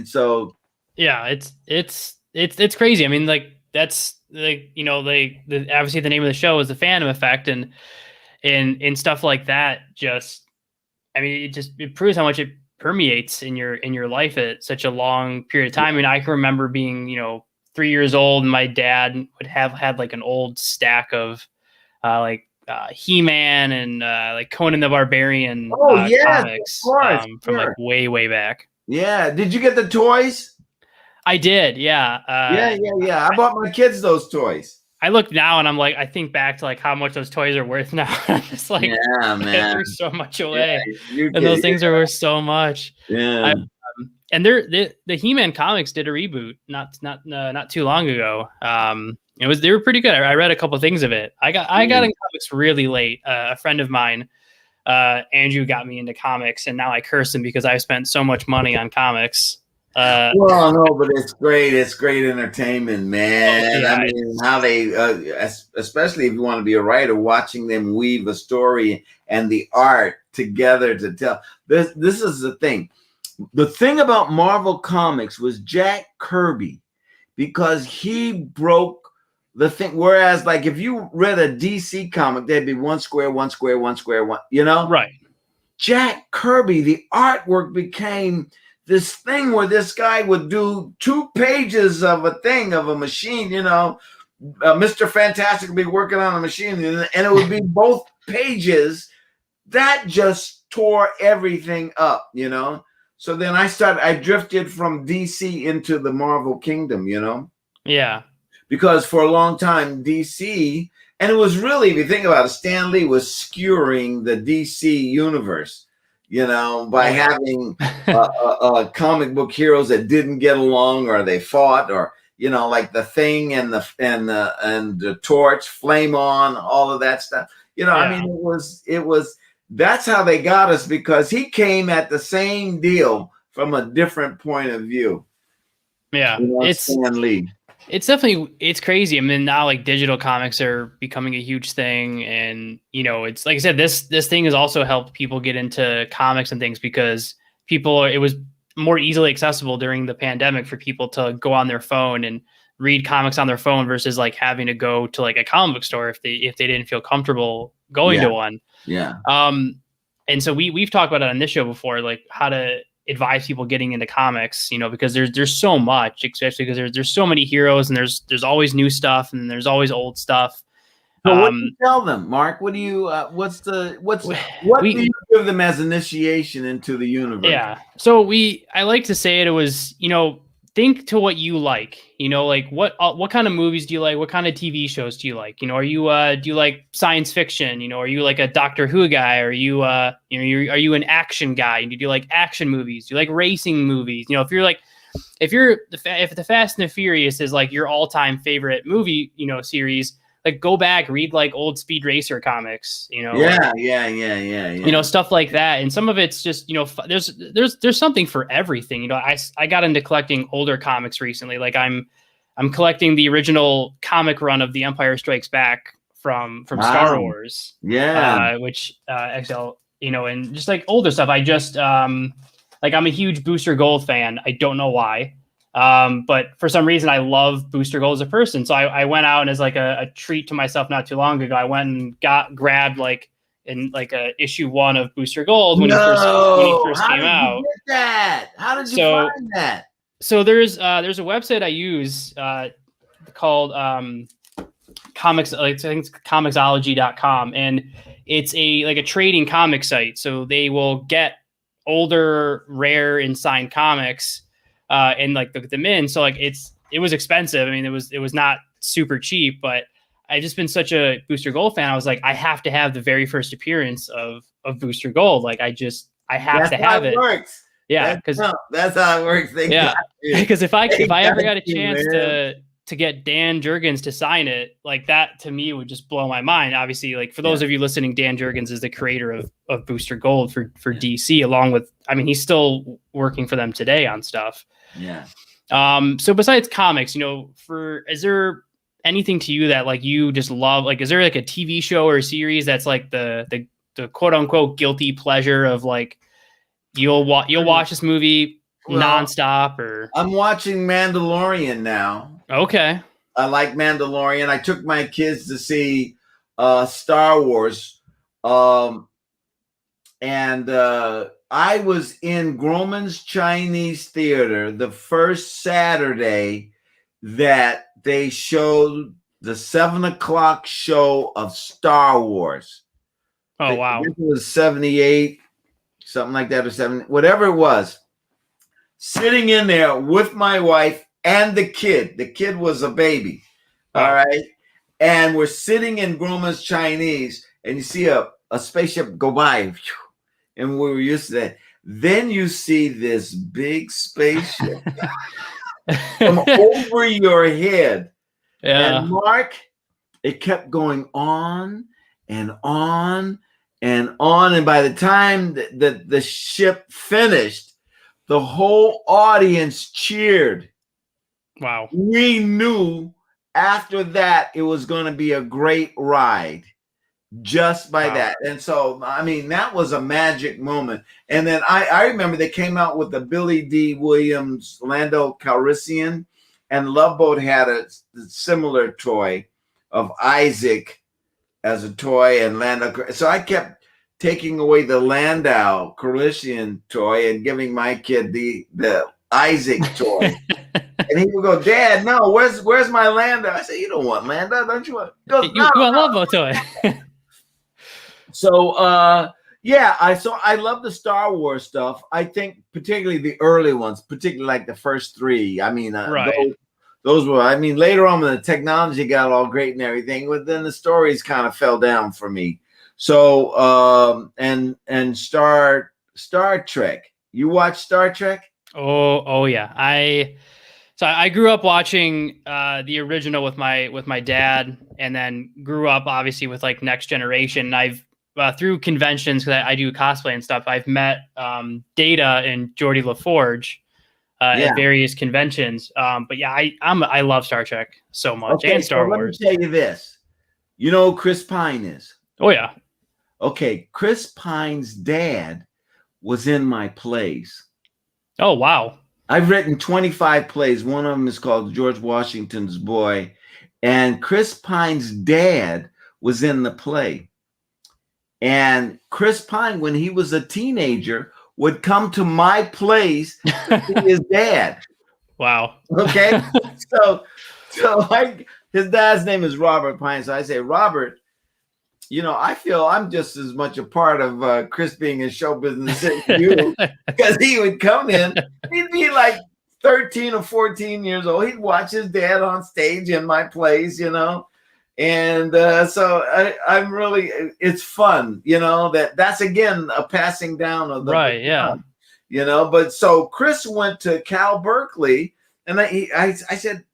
So. Yeah, it's crazy. I mean, like, that's like, obviously the name of the show is the Fandom Effect, and stuff like that. It proves how much it permeates in your life at such a long period of time. I mean, I can remember being, 3 years old, and my dad would have had like an old stack of He-Man and like Conan the Barbarian comics from like way back. Yeah. Did you get the toys? I did, yeah. Yeah. I bought my kids those toys. I look now and I'm like, I think back to like how much those toys are worth now. I'm just like, yeah, man, they're so much away, and those things are worth so much. Yeah. And the He-Man comics did a reboot not too long ago. They were pretty good. I read a couple things of it. I got in comics really late. A friend of mine, Andrew, got me into comics, and now I curse him because I've spent so much money on comics. Well, no, but it's great. It's great entertainment, man. Yeah, I mean, how they, especially if you want to be a writer, watching them weave a story and the art together to tell. This is the thing. The thing about Marvel Comics was Jack Kirby, because he broke the thing. Whereas, like, if you read a DC comic, there'd be one square, one square, one square, one, right. Jack Kirby, the artwork became this thing where this guy would do 2 pages of a thing, of a machine, Mr. Fantastic would be working on a machine, and it would be both pages. That just tore everything up, So then I drifted from DC into the Marvel Kingdom, Yeah. Because for a long time, DC, and it was really, if you think about it, Stan Lee was skewering the DC universe, by having comic book heroes that didn't get along, or they fought, or like the Thing and the Torch, Flame On, all of that stuff. I mean, it was. That's how they got us, because he came at the same deal from a different point of view. Yeah, it's Stan Lee. It's crazy. I mean, now like digital comics are becoming a huge thing, and it's like I said, this thing has also helped people get into comics and things, because it was more easily accessible during the pandemic for people to go on their phone and read comics on their phone versus like having to go to like a comic book store if they didn't feel comfortable going to one. Yeah. And so we've talked about it on this show before, like how to advise people getting into comics, because there's so much, especially because there's so many heroes, and there's always new stuff, and there's always old stuff. So what do you tell them, Mark? What do you what do you give them as initiation into the universe? Yeah. So I like to say it was, think to what you like, like what kind of movies do you like? What kind of TV shows do you like? Are you do you like science fiction? Are you like a Doctor Who guy? Are you are you an action guy? Do you like action movies? Do you like racing movies? If the Fast and the Furious is like your all-time favorite movie, series, like go back, read like old Speed Racer comics, Yeah. Stuff like that. And some of it's just, there's something for everything. I got into collecting older comics recently. Like I'm collecting the original comic run of The Empire Strikes Back from Star Wars. Yeah. Which XL, and just like older stuff. I just like I'm a huge Booster Gold fan. I don't know why. But for some reason, I love Booster Gold as a person. So I went out, and as like a treat to myself not too long ago, I went and grabbed like in like a issue 1 of Booster Gold when he first came out. Get that? How did you find that? So there's a website I use called comics, I think it's comicsology.com, and it's a trading comic site. So they will get older, rare, and signed comics and like look them in. So like it was expensive. I mean, it was not super cheap, but I've just been such a Booster Gold fan. I was like, I have to have the very first appearance of Booster Gold. Like I have to have it. Works. Yeah, because that's how it works. Because if I ever got a chance to get Dan Jurgens to sign it, like that to me would just blow my mind. Obviously, like for those of you listening, Dan Jurgens is the creator of Booster Gold for DC, along with, I mean, he's still working for them today on stuff. Yeah. So besides comics, is there anything to you that like you just love? Like, is there like a TV show or a series that's like the quote unquote guilty pleasure of like you'll watch this movie nonstop? Or I'm watching Mandalorian now. Okay. I like Mandalorian. I took my kids to see Star Wars. And I was in Grauman's Chinese Theater the first Saturday that they showed the 7:00 show of Star Wars. Oh, wow. It was 78, something like that, or 70, whatever it was. Sitting in there with my wife and the kid. The kid was a baby. All right. And we're sitting in Grauman's Chinese, and you see a spaceship go by. And we were used to that. Then you see this big spaceship from over your head. Yeah. And Mark, it kept going on and on and on. And by the time the ship finished, the whole audience cheered. Wow. We knew after that it was going to be a great ride just by that. And so, I mean, that was a magic moment. And then I remember they came out with the Billy D. Williams Lando Calrissian, and Love Boat had a similar toy of Isaac as a toy and Lando. So I kept taking away the Landau Calrissian toy and giving my kid the Isaac toy. And he would go, Dad, no, where's my Landau? I said, you don't want Landau, don't you want? He goes, you want Love Boat toy. So I love the Star Wars stuff. I think particularly the early ones, particularly like the first three. I mean, right. those were. I mean, later on when the technology got all great and everything, but then the stories kind of fell down for me. So and Star Trek. You watch Star Trek? Oh yeah. I grew up watching the original with my dad, and then grew up obviously with like Next Generation. And I've through conventions, because I do cosplay and stuff, I've met Data and Geordie LaForge at various conventions. But yeah, I love Star Trek so much, and Star Wars. Let me tell you this. You know who Chris Pine is? Oh yeah. Okay, Chris Pine's dad was in my plays. Oh wow. I've written 25 plays. One of them is called George Washington's Boy, and Chris Pine's dad was in the play. And Chris Pine, when he was a teenager, would come to my place to see his dad. Wow. Okay. His dad's name is Robert Pine. So I say, Robert, you know, I feel I'm just as much a part of Chris being in show business as you, because he would come in, he'd be like 13 or 14 years old. He'd watch his dad on stage in my plays, you know. And so I'm really, it's fun, you know, that's again a passing down of the right, yeah, fun, you know. But so Chris went to Cal Berkeley, and I said,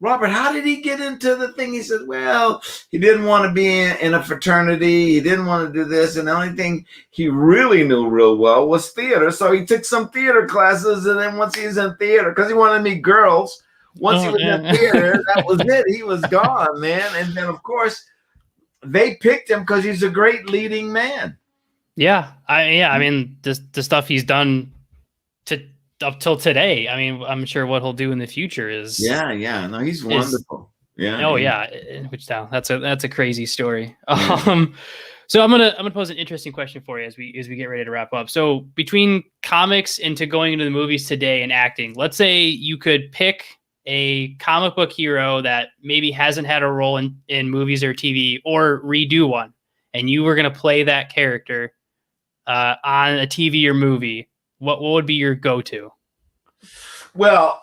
Robert, how did he get into the thing? He said, well, he didn't want to be in a fraternity. He didn't want to do this. And the only thing he really knew real well was theater. So he took some theater classes. And then once he was in theater, because he wanted to meet girls, once he was in theater, that was it. He was gone, man. And then, of course, they picked him because he's a great leading man. Yeah. I mean, the stuff he's done up till today. I mean, I'm sure what he'll do in the future is. Yeah. No, he's wonderful. Yeah. Oh, yeah. Which down. That's a crazy story. Yeah. So I'm gonna pose an interesting question for you as we get ready to wrap up. So between comics and to going into the movies today and acting, let's say you could pick a comic book hero that maybe hasn't had a role in movies or TV, or redo one, and you were going to play that character on a TV or movie, what would be your go-to? Well,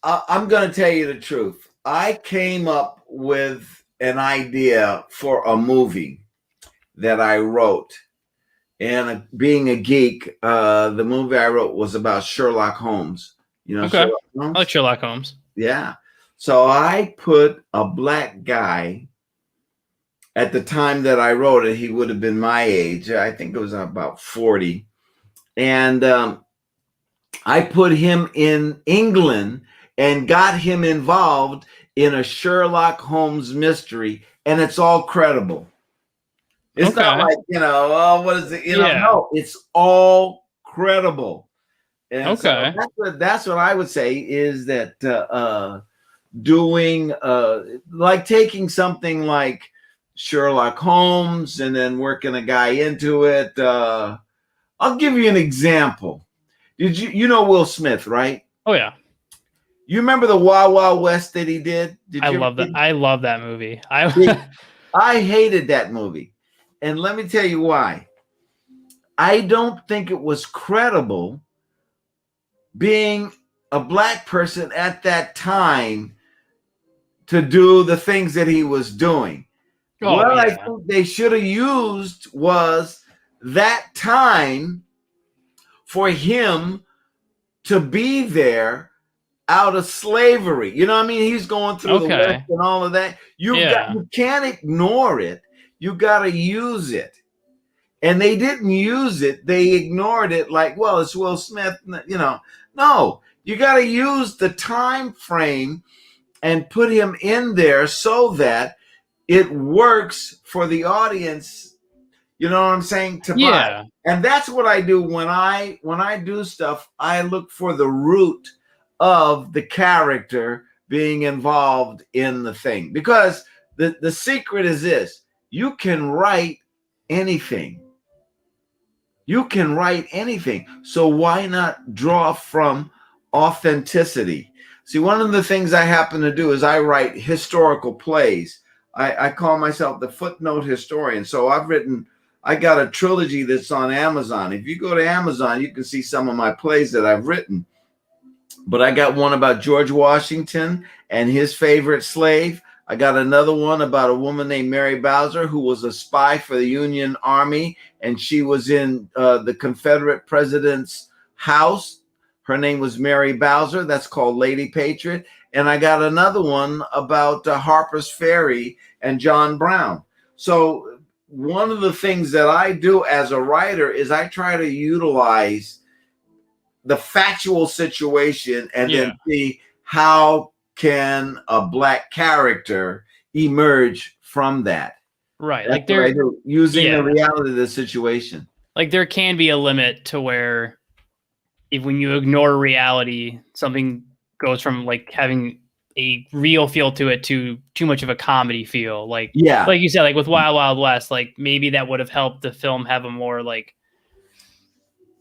I'm going to tell you the truth. I came up with an idea for a movie that I wrote. And being a geek, the movie I wrote was about Sherlock Holmes. You know, okay. Sherlock Holmes? I like Sherlock Holmes. Yeah. So I put a black guy. At the time that I wrote it, he would have been my age. I think it was about 40. And I put him in England and got him involved in a Sherlock Holmes mystery. And it's all credible. It's not like, you know, oh, what is it? You know, no, it's all credible. And okay. So that's what I would say is that doing like taking something like Sherlock Holmes and then working a guy into it. I'll give you an example. Did you know Will Smith, right? Oh yeah. You remember the Wild Wild West that he did? I love that. I love that movie. I hated that movie. And let me tell you why. I don't think it was credible being a black person at that time to do the things that he was doing. Oh, what yeah. I think they should have used was that time for him to be there out of slavery. You know what I mean? He's going through the West and all of that. You can't ignore it. You got to use it. and they didn't use it. They ignored it like, well, it's Will Smith, No, you got to use the time frame and put him in there so that it works for the audience. You know what I'm saying? To buy. And that's what I do when I do stuff. I look for the root of the character being involved in the thing, because the secret is this: you can write anything. You can write anything. So why not draw from authenticity? See, one of the things I happen to do is I write historical plays. I call myself the footnote historian. So I got a trilogy that's on Amazon. If you go to Amazon, you can see some of my plays that I've written. But I got one about George Washington and his favorite slave. I got another one about a woman named Mary Bowser, who was a spy for the Union Army, and she was in the Confederate president's house. Her name was Mary Bowser. That's called Lady Patriot. And I got another one about Harper's Ferry and John Brown. So one of the things that I do as a writer is I try to utilize the factual situation and then see how can a black character emerge from that. Right. That's like they're using the reality of the situation. Like there can be a limit to where when you ignore reality, something goes from like having a real feel to it to too much of a comedy feel. Like you said, like with Wild Wild West, like maybe that would have helped the film have a more like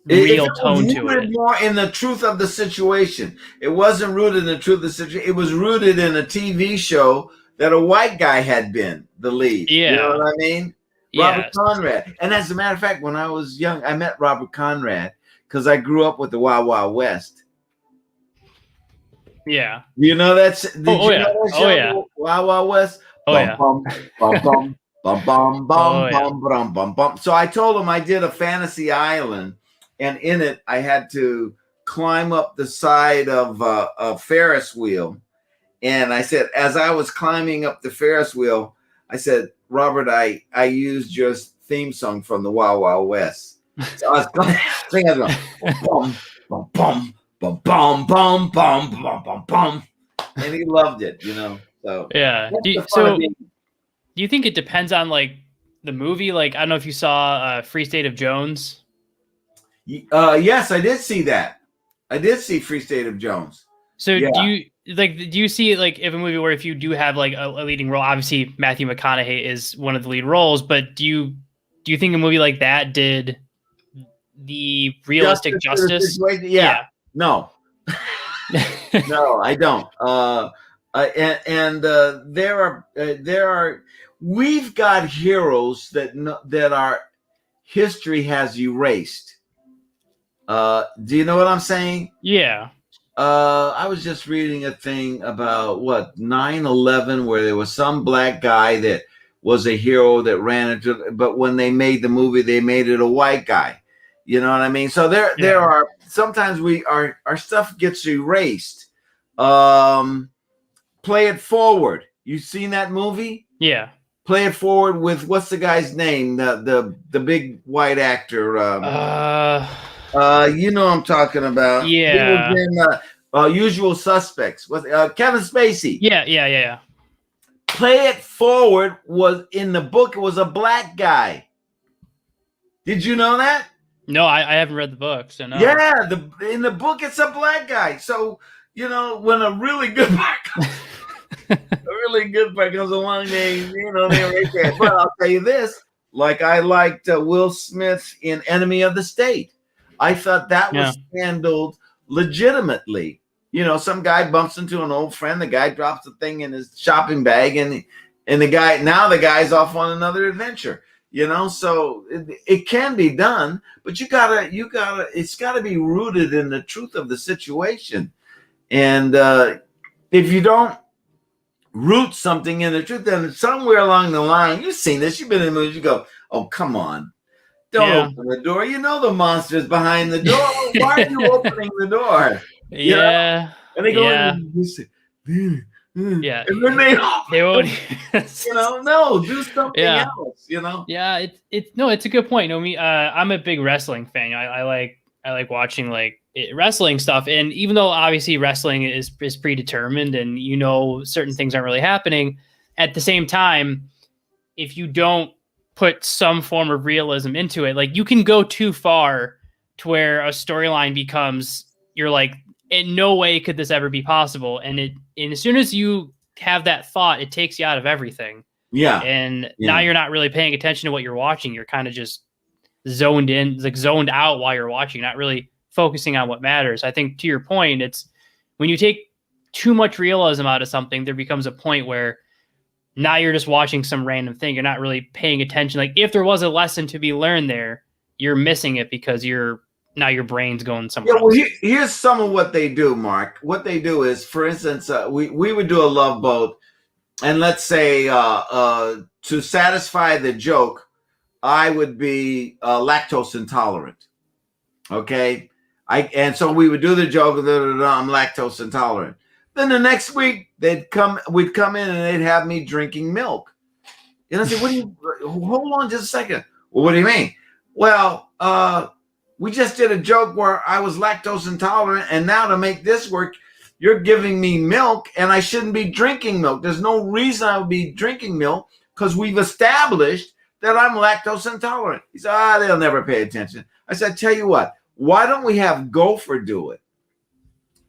real tone to it. More in the truth of the situation. It wasn't rooted in the truth of the situation. It was rooted in a TV show that a white guy had been the lead. Yeah. You know what I mean? Robert Conrad. And as a matter of fact, when I was young, I met Robert Conrad because I grew up with the Wild Wild West. Yeah. You know that's did you know that show? Oh yeah. Wild Wild West? Bum, bum, bum, bum, bum, bum. So I told him I did a fantasy island, and in it I had to climb up the side of a Ferris wheel. And I said, as I was climbing up the Ferris wheel, I said, Robert, I used your theme song from the Wild Wild West. So I was singing, bum, bum, bum, bum, bum, bum, bum, bum, bum, bum. And he loved it, you know. So yeah. Do you think it depends on like the movie? Like I don't know if you saw Free State of Jones. Yes, I did see that. I did see Free State of Jones. So do you see like if a movie where if you do have like a leading role, obviously Matthew McConaughey is one of the lead roles, but do you think a movie like that did the realistic justice? Yeah. No. No, I don't. There are we've got heroes that our history has erased. Do you know what I'm saying? Yeah. I was just reading a thing about 9/11, where there was some black guy that was a hero that ran into, but when they made the movie, they made it a white guy. You know what I mean? So there are sometimes our stuff gets erased. Play It Forward. You seen that movie? Yeah. Play It Forward with what's the guy's name? The big white actor. You know what I'm talking about. Yeah. He was in Usual Suspects. Kevin Spacey. Yeah. Play It Forward was in the book. It was a black guy. Did you know that? No, I haven't read the book, so no. Yeah, in the book it's a black guy. So you know when a really good black comes along, they right there. But I'll tell you this: like I liked Will Smith in Enemy of the State. I thought that was handled legitimately. You know, some guy bumps into an old friend. The guy drops the thing in his shopping bag, and the guy's off on another adventure. You know, so it can be done, but it's gotta be rooted in the truth of the situation. And if you don't root something in the truth, then somewhere along the line, you've seen this, you've been in the movie, you go, oh, come on. Don't open the door. You know the monster's behind the door. Why are you opening the door? You know? And they go, Yeah. And then They won't. no, do something Yeah. else, Yeah, it's a good point. I'm a big wrestling fan. I like watching wrestling stuff, and even though obviously wrestling is predetermined and certain things aren't really happening, at the same time, if you don't put some form of realism into it, like you can go too far to where a storyline becomes you're like, in no way could this ever be possible, and as soon as you have that thought, it takes you out of everything. Yeah. And now you're not really paying attention to what you're watching. You're kind of just zoned in, like zoned out while you're watching, not really focusing on what matters. I think to your point, it's when you take too much realism out of something, there becomes a point where now you're just watching some random thing. You're not really paying attention. Like if there was a lesson to be learned there, you're missing it because now your brain's going somewhere else. Well, here's some of what they do, Mark. What they do is, for instance, we would do a Love Boat. And let's say to satisfy the joke, I would be lactose intolerant. Okay, and so we would do the joke. I'm lactose intolerant. Then the next week we'd come in and they'd have me drinking milk. And I said, hold on just a second. Well, what do you mean? Well, we just did a joke where I was lactose intolerant, and now to make this work, you're giving me milk and I shouldn't be drinking milk. There's no reason I would be drinking milk because we've established that I'm lactose intolerant. He said, they'll never pay attention. I said, tell you what, why don't we have Gopher do it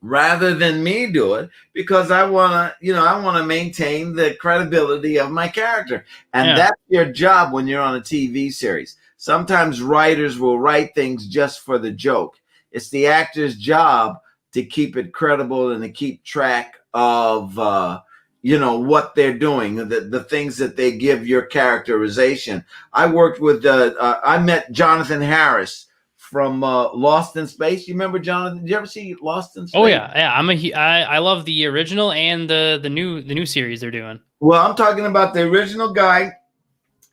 rather than me do it? Because I want to maintain the credibility of my character. And that's your job when you're on a TV series. Sometimes writers will write things just for the joke. It's the actor's job to keep it credible and to keep track of, what they're doing, the things that they give your characterization. I worked with, I met Jonathan Harris from Lost in Space. You remember Jonathan? Did you ever see Lost in Space? Oh yeah. I love the original and the new series they're doing. Well, I'm talking about the original guy.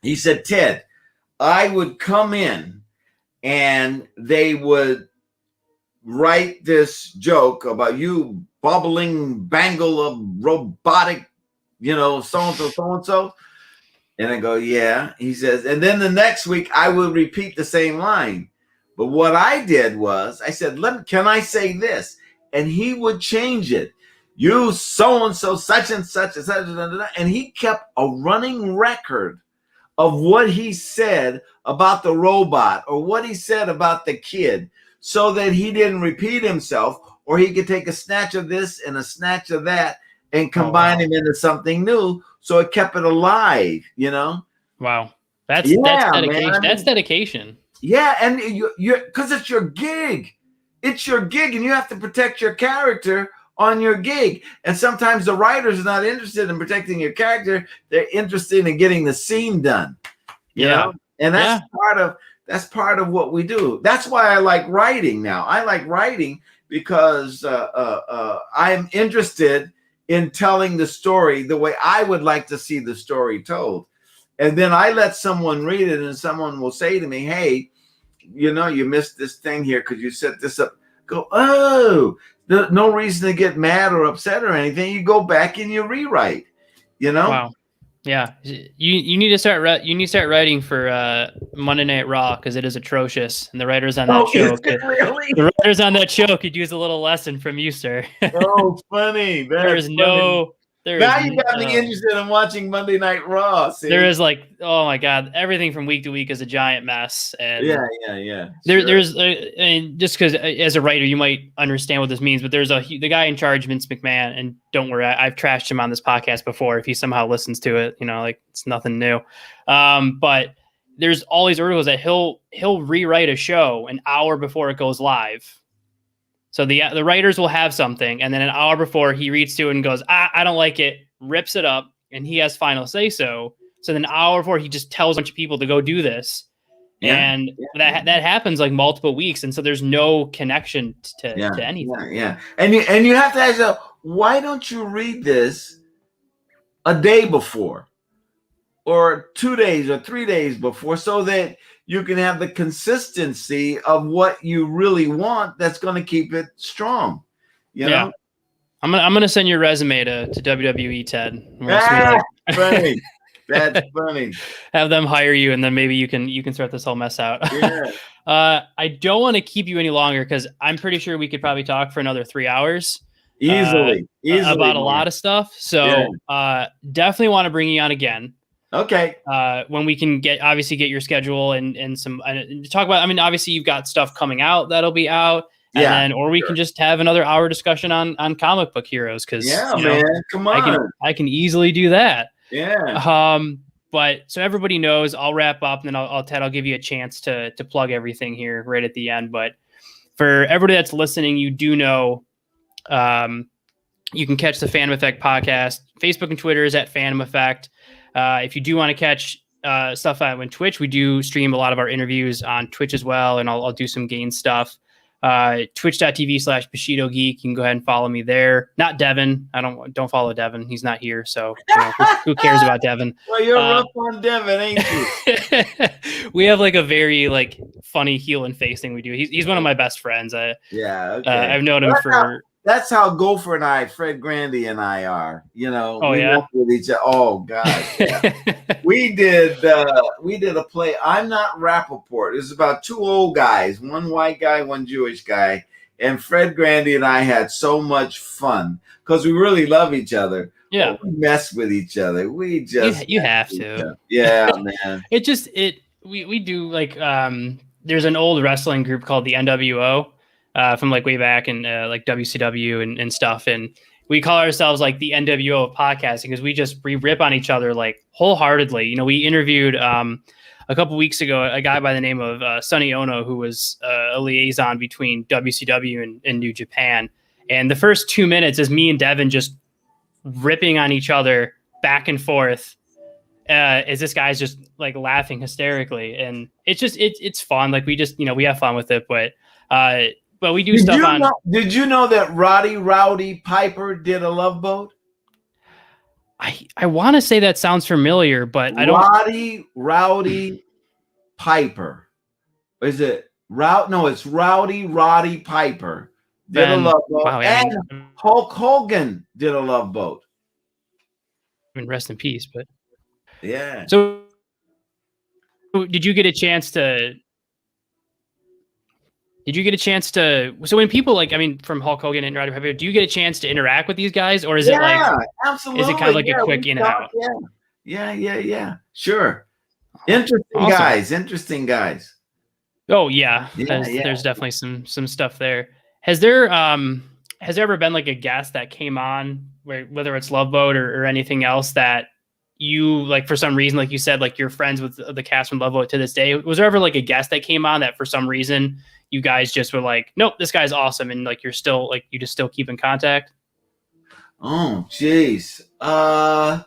He said, Ted, I would come in and they would write this joke about you bubbling bangle of robotic, so-and-so. And I go, yeah. He says, and then the next week I will repeat the same line. But what I did was I said, can I say this? And he would change it. You so-and-so, such and such, and he kept a running record of what he said about the robot or what he said about the kid, so that he didn't repeat himself, or he could take a snatch of this and a snatch of that and combine them into something new. So it kept it alive, Wow. That's dedication. Man. That's dedication. Yeah. And you're because it's your gig. It's your gig, and you have to protect your character on your gig. And sometimes the writers are not interested in protecting your character. They're interested in getting the scene done, you know? And that's part of what we do. That's why I like writing now. I like writing because I'm interested in telling the story the way I would like to see the story told. And then I let someone read it, and someone will say to me, hey, you missed this thing here because you set this up. Go, no reason to get mad or upset or anything. You go back and you rewrite, Wow. Yeah, you need to start. You need to start writing for Monday Night Raw because it is atrocious, and the writers on that show. The writers on that show could use a little lesson from you, sir. Oh, funny! Now you got me interested in watching Monday Night Raw. See? There is oh my god, everything from week to week is a giant mess. And yeah. There's and just because as a writer you might understand what this means, but there's the guy in charge, Vince McMahon, and don't worry, I've trashed him on this podcast before. If he somehow listens to it, it's nothing new. But there's all these articles that he'll rewrite a show an hour before it goes live. So the writers will have something, and then an hour before he reads through it and goes, I don't like it, rips it up, and he has final say so. So then an hour before he just tells a bunch of people to go do this. And that happens multiple weeks. And so there's no connection to anything. Yeah. And you have to ask yourself, why don't you read this a day before or 2 days or 3 days before, so that you can have the consistency of what you really want that's going to keep it strong, you know? I'm gonna send your resume to WWE, Ted. Funny. That's funny. Have them hire you, and then maybe you can start this whole mess out. Yeah. I don't want to keep you any longer because I'm pretty sure we could probably talk for another 3 hours. Easily About a more. lot of stuff. So definitely want to bring you on again. Okay. When we can get your schedule and some talk about. I mean, obviously you've got stuff coming out that'll be out. And then, or we can just have another hour discussion on comic book heroes because man, come on, I can easily do that. Yeah. But so everybody knows, I'll wrap up and then I'll give you a chance to plug everything here right at the end. But for everybody that's listening, you do know, you can catch the Fandom Effect podcast. Facebook and Twitter is at Fandom Effect. If you do want to catch stuff on Twitch, we do stream a lot of our interviews on Twitch as well, and I'll do some game stuff. Twitch.tv/Bushido Geek. You can go ahead and follow me there. Not Devin. Don't follow Devin. He's not here. So who cares about Devin? Well, you're rough on Devin, ain't you? We have like a very like funny heel and face thing we do. He's one of my best friends. Okay. I've known him That's how Gopher and I, Fred Grandy and I are. We work with each other. Oh God, yeah. we did a play. I'm Not Rappaport. It was about two old guys, one white guy, one Jewish guy, and Fred Grandy and I had so much fun because we really love each other. Yeah, we mess with each other. We just you have to. Yeah, man. We do like there's an old wrestling group called the NWO. From like way back in like WCW and stuff. And we call ourselves like the NWO of podcasting because we rip on each other like wholeheartedly. We interviewed a couple weeks ago a guy by the name of Sonny Ono, who was a liaison between WCW and New Japan. And the first 2 minutes is me and Devin just ripping on each other back and forth. As this guy's just like laughing hysterically. And it's fun. Like we just, we have fun with it, but we do stuff on. Did you know that Roddy Rowdy Piper did a Love Boat? I want to say that sounds familiar, but I don't. Roddy Rowdy Piper. Is it No, it's Roddy Piper did a Love Boat. Wow, and Hulk Hogan did a Love Boat. I mean, rest in peace, but yeah. So did you get a chance to? So when people from Hulk Hogan and Roddy Piper, do you get a chance to interact with these guys, or is it absolutely. Is it kind of like a quick in and out? Yeah. Sure. Interesting guys. Oh yeah. There's definitely some stuff there. Has there ever been like a guest that came on whether it's Love Boat or anything else that you like for some reason, like you said, like you're friends with the cast from Love Boat to this day? Was there ever like a guest that came on that for some reason you guys just were like, nope, this guy's awesome, and like you're still like you just still keep in contact? Oh, geez. Well,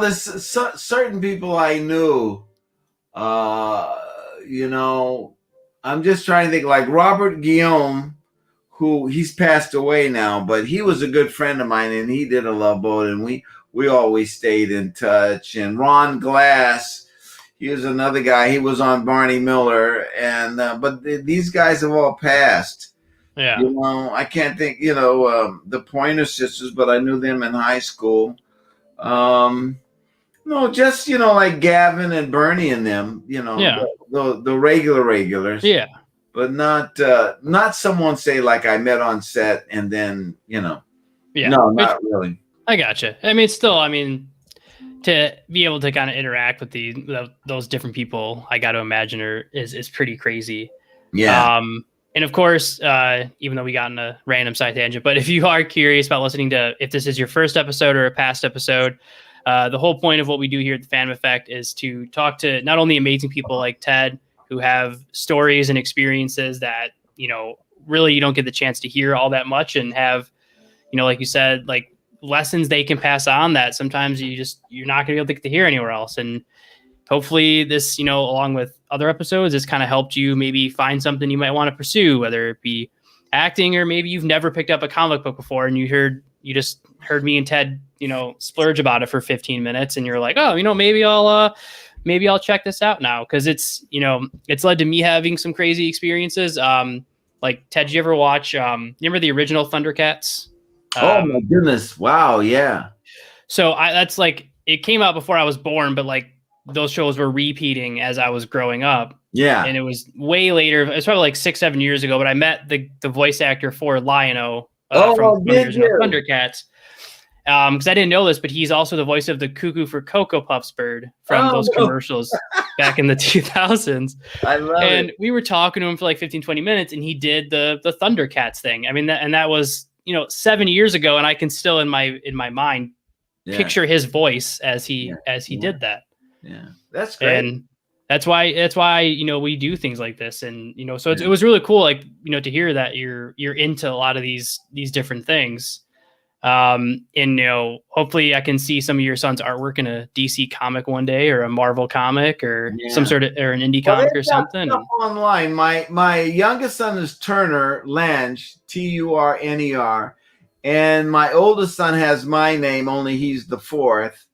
there's certain people I knew. I'm just trying to think, like Robert Guillaume, who he's passed away now, but he was a good friend of mine, and he did a Love Boat, and we always stayed in touch. And Ron Glass. He was another guy. He was on Barney Miller, and but these guys have all passed. Yeah, I can't think. The Pointer Sisters, but I knew them in high school. No, just like Gavin and Bernie and them. The regulars. Yeah, but not someone say like I met on set and then Yeah, no, not really. I gotcha. I mean, to be able to kind of interact with those different people, I got to imagine is pretty crazy. Yeah. And of course, even though we got in a random side tangent, but if you are curious about listening to, if this is your first episode or a past episode, the whole point of what we do here at the Fandom Effect is to talk to not only amazing people like Ted, who have stories and experiences that, really you don't get the chance to hear all that much, and have, like you said, like lessons they can pass on that sometimes you're not going to be able to get to hear anywhere else. And hopefully this, along with other episodes, has kind of helped you maybe find something you might want to pursue, whether it be acting, or maybe you've never picked up a comic book before and you just heard me and Ted, splurge about it for 15 minutes. And you're like, oh, maybe I'll check this out now. Cause it's, it's led to me having some crazy experiences. Like, Ted, did you ever watch, you remember the original Thundercats? Oh my goodness. Wow. Yeah. So that's like, it came out before I was born, but like those shows were repeating as I was growing up. Yeah. And it was way later. It was probably like 6-7 years ago, but I met the voice actor for Lion-O from the original Thundercats. Because I didn't know this, but he's also the voice of the Cuckoo for Cocoa Puffs bird from those commercials back in the 2000s. I love it. And we were talking to him for like 15-20 minutes, and he did the Thundercats thing. I mean, that was 7 years ago, and I can still in my mind picture his voice as he did that. Yeah, that's great. And that's why we do things like this, and so it was really cool, like to hear that you're into a lot of these different things. And hopefully I can see some of your son's artwork in a DC comic one day, or a Marvel comic, or some sort of, or an indie comic or something. Online, my youngest son is Turner Lange, Turner, and my oldest son has my name, only he's the fourth.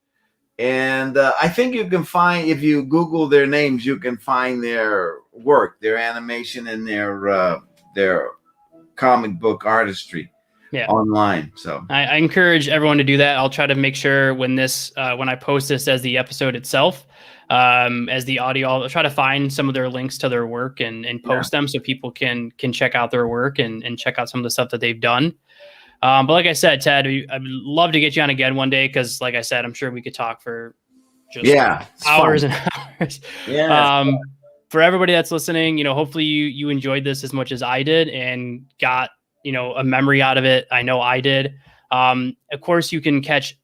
And I think you can find, if you Google their names, you can find their work, their animation, and their comic book artistry. Online. So I encourage everyone to do that. I'll try to make sure when I post this as the episode itself, as the audio, I'll try to find some of their links to their work and post them so people can check out their work and check out some of the stuff that they've done. But like I said, Ted, I'd love to get you on again one day, because like I said, I'm sure we could talk for just hours and hours. For everybody that's listening, hopefully you enjoyed this as much as I did and got a memory out of it. I know I did. Of course, you can catch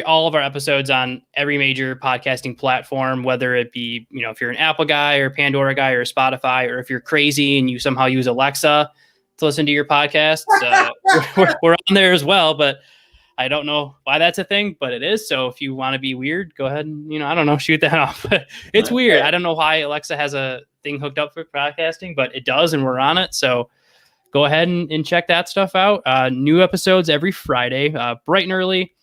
all of our episodes on every major podcasting platform, whether it be, if you're an Apple guy or Pandora guy or Spotify, or if you're crazy and you somehow use Alexa to listen to your podcasts, we're on there as well, but I don't know why that's a thing, but it is. So if you want to be weird, go ahead and, I don't know, shoot that off. It's weird. I don't know why Alexa has a thing hooked up for podcasting, but it does, and we're on it. So go ahead and check that stuff out. New episodes every Friday, bright and early.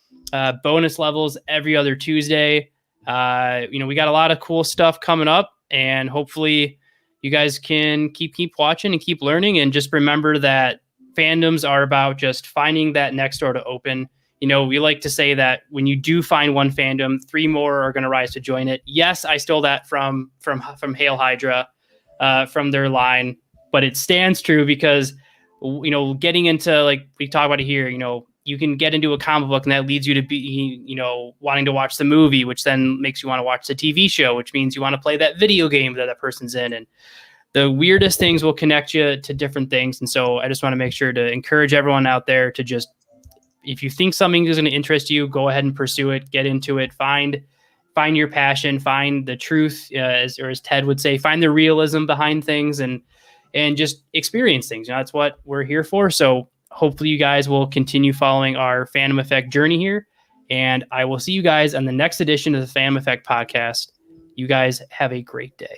Bonus levels every other Tuesday. We got a lot of cool stuff coming up, and hopefully you guys can keep watching and keep learning. And just remember that fandoms are about just finding that next door to open. We like to say that when you do find one fandom, 3 more are going to rise to join it. Yes, I stole that from Hail Hydra, from their line. But it stands true because, getting into, like we talk about it here, you can get into a comic book and that leads you to be, wanting to watch the movie, which then makes you want to watch the TV show, which means you want to play that video game that person's in. And the weirdest things will connect you to different things. And so I just want to make sure to encourage everyone out there to just, if you think something is going to interest you, go ahead and pursue it, get into it, find your passion, find the truth, as Ted would say, find the realism behind things, and just experience things. That's what we're here for. So hopefully you guys will continue following our Fandom Effect journey here. And I will see you guys on the next edition of the Fandom Effect podcast. You guys have a great day.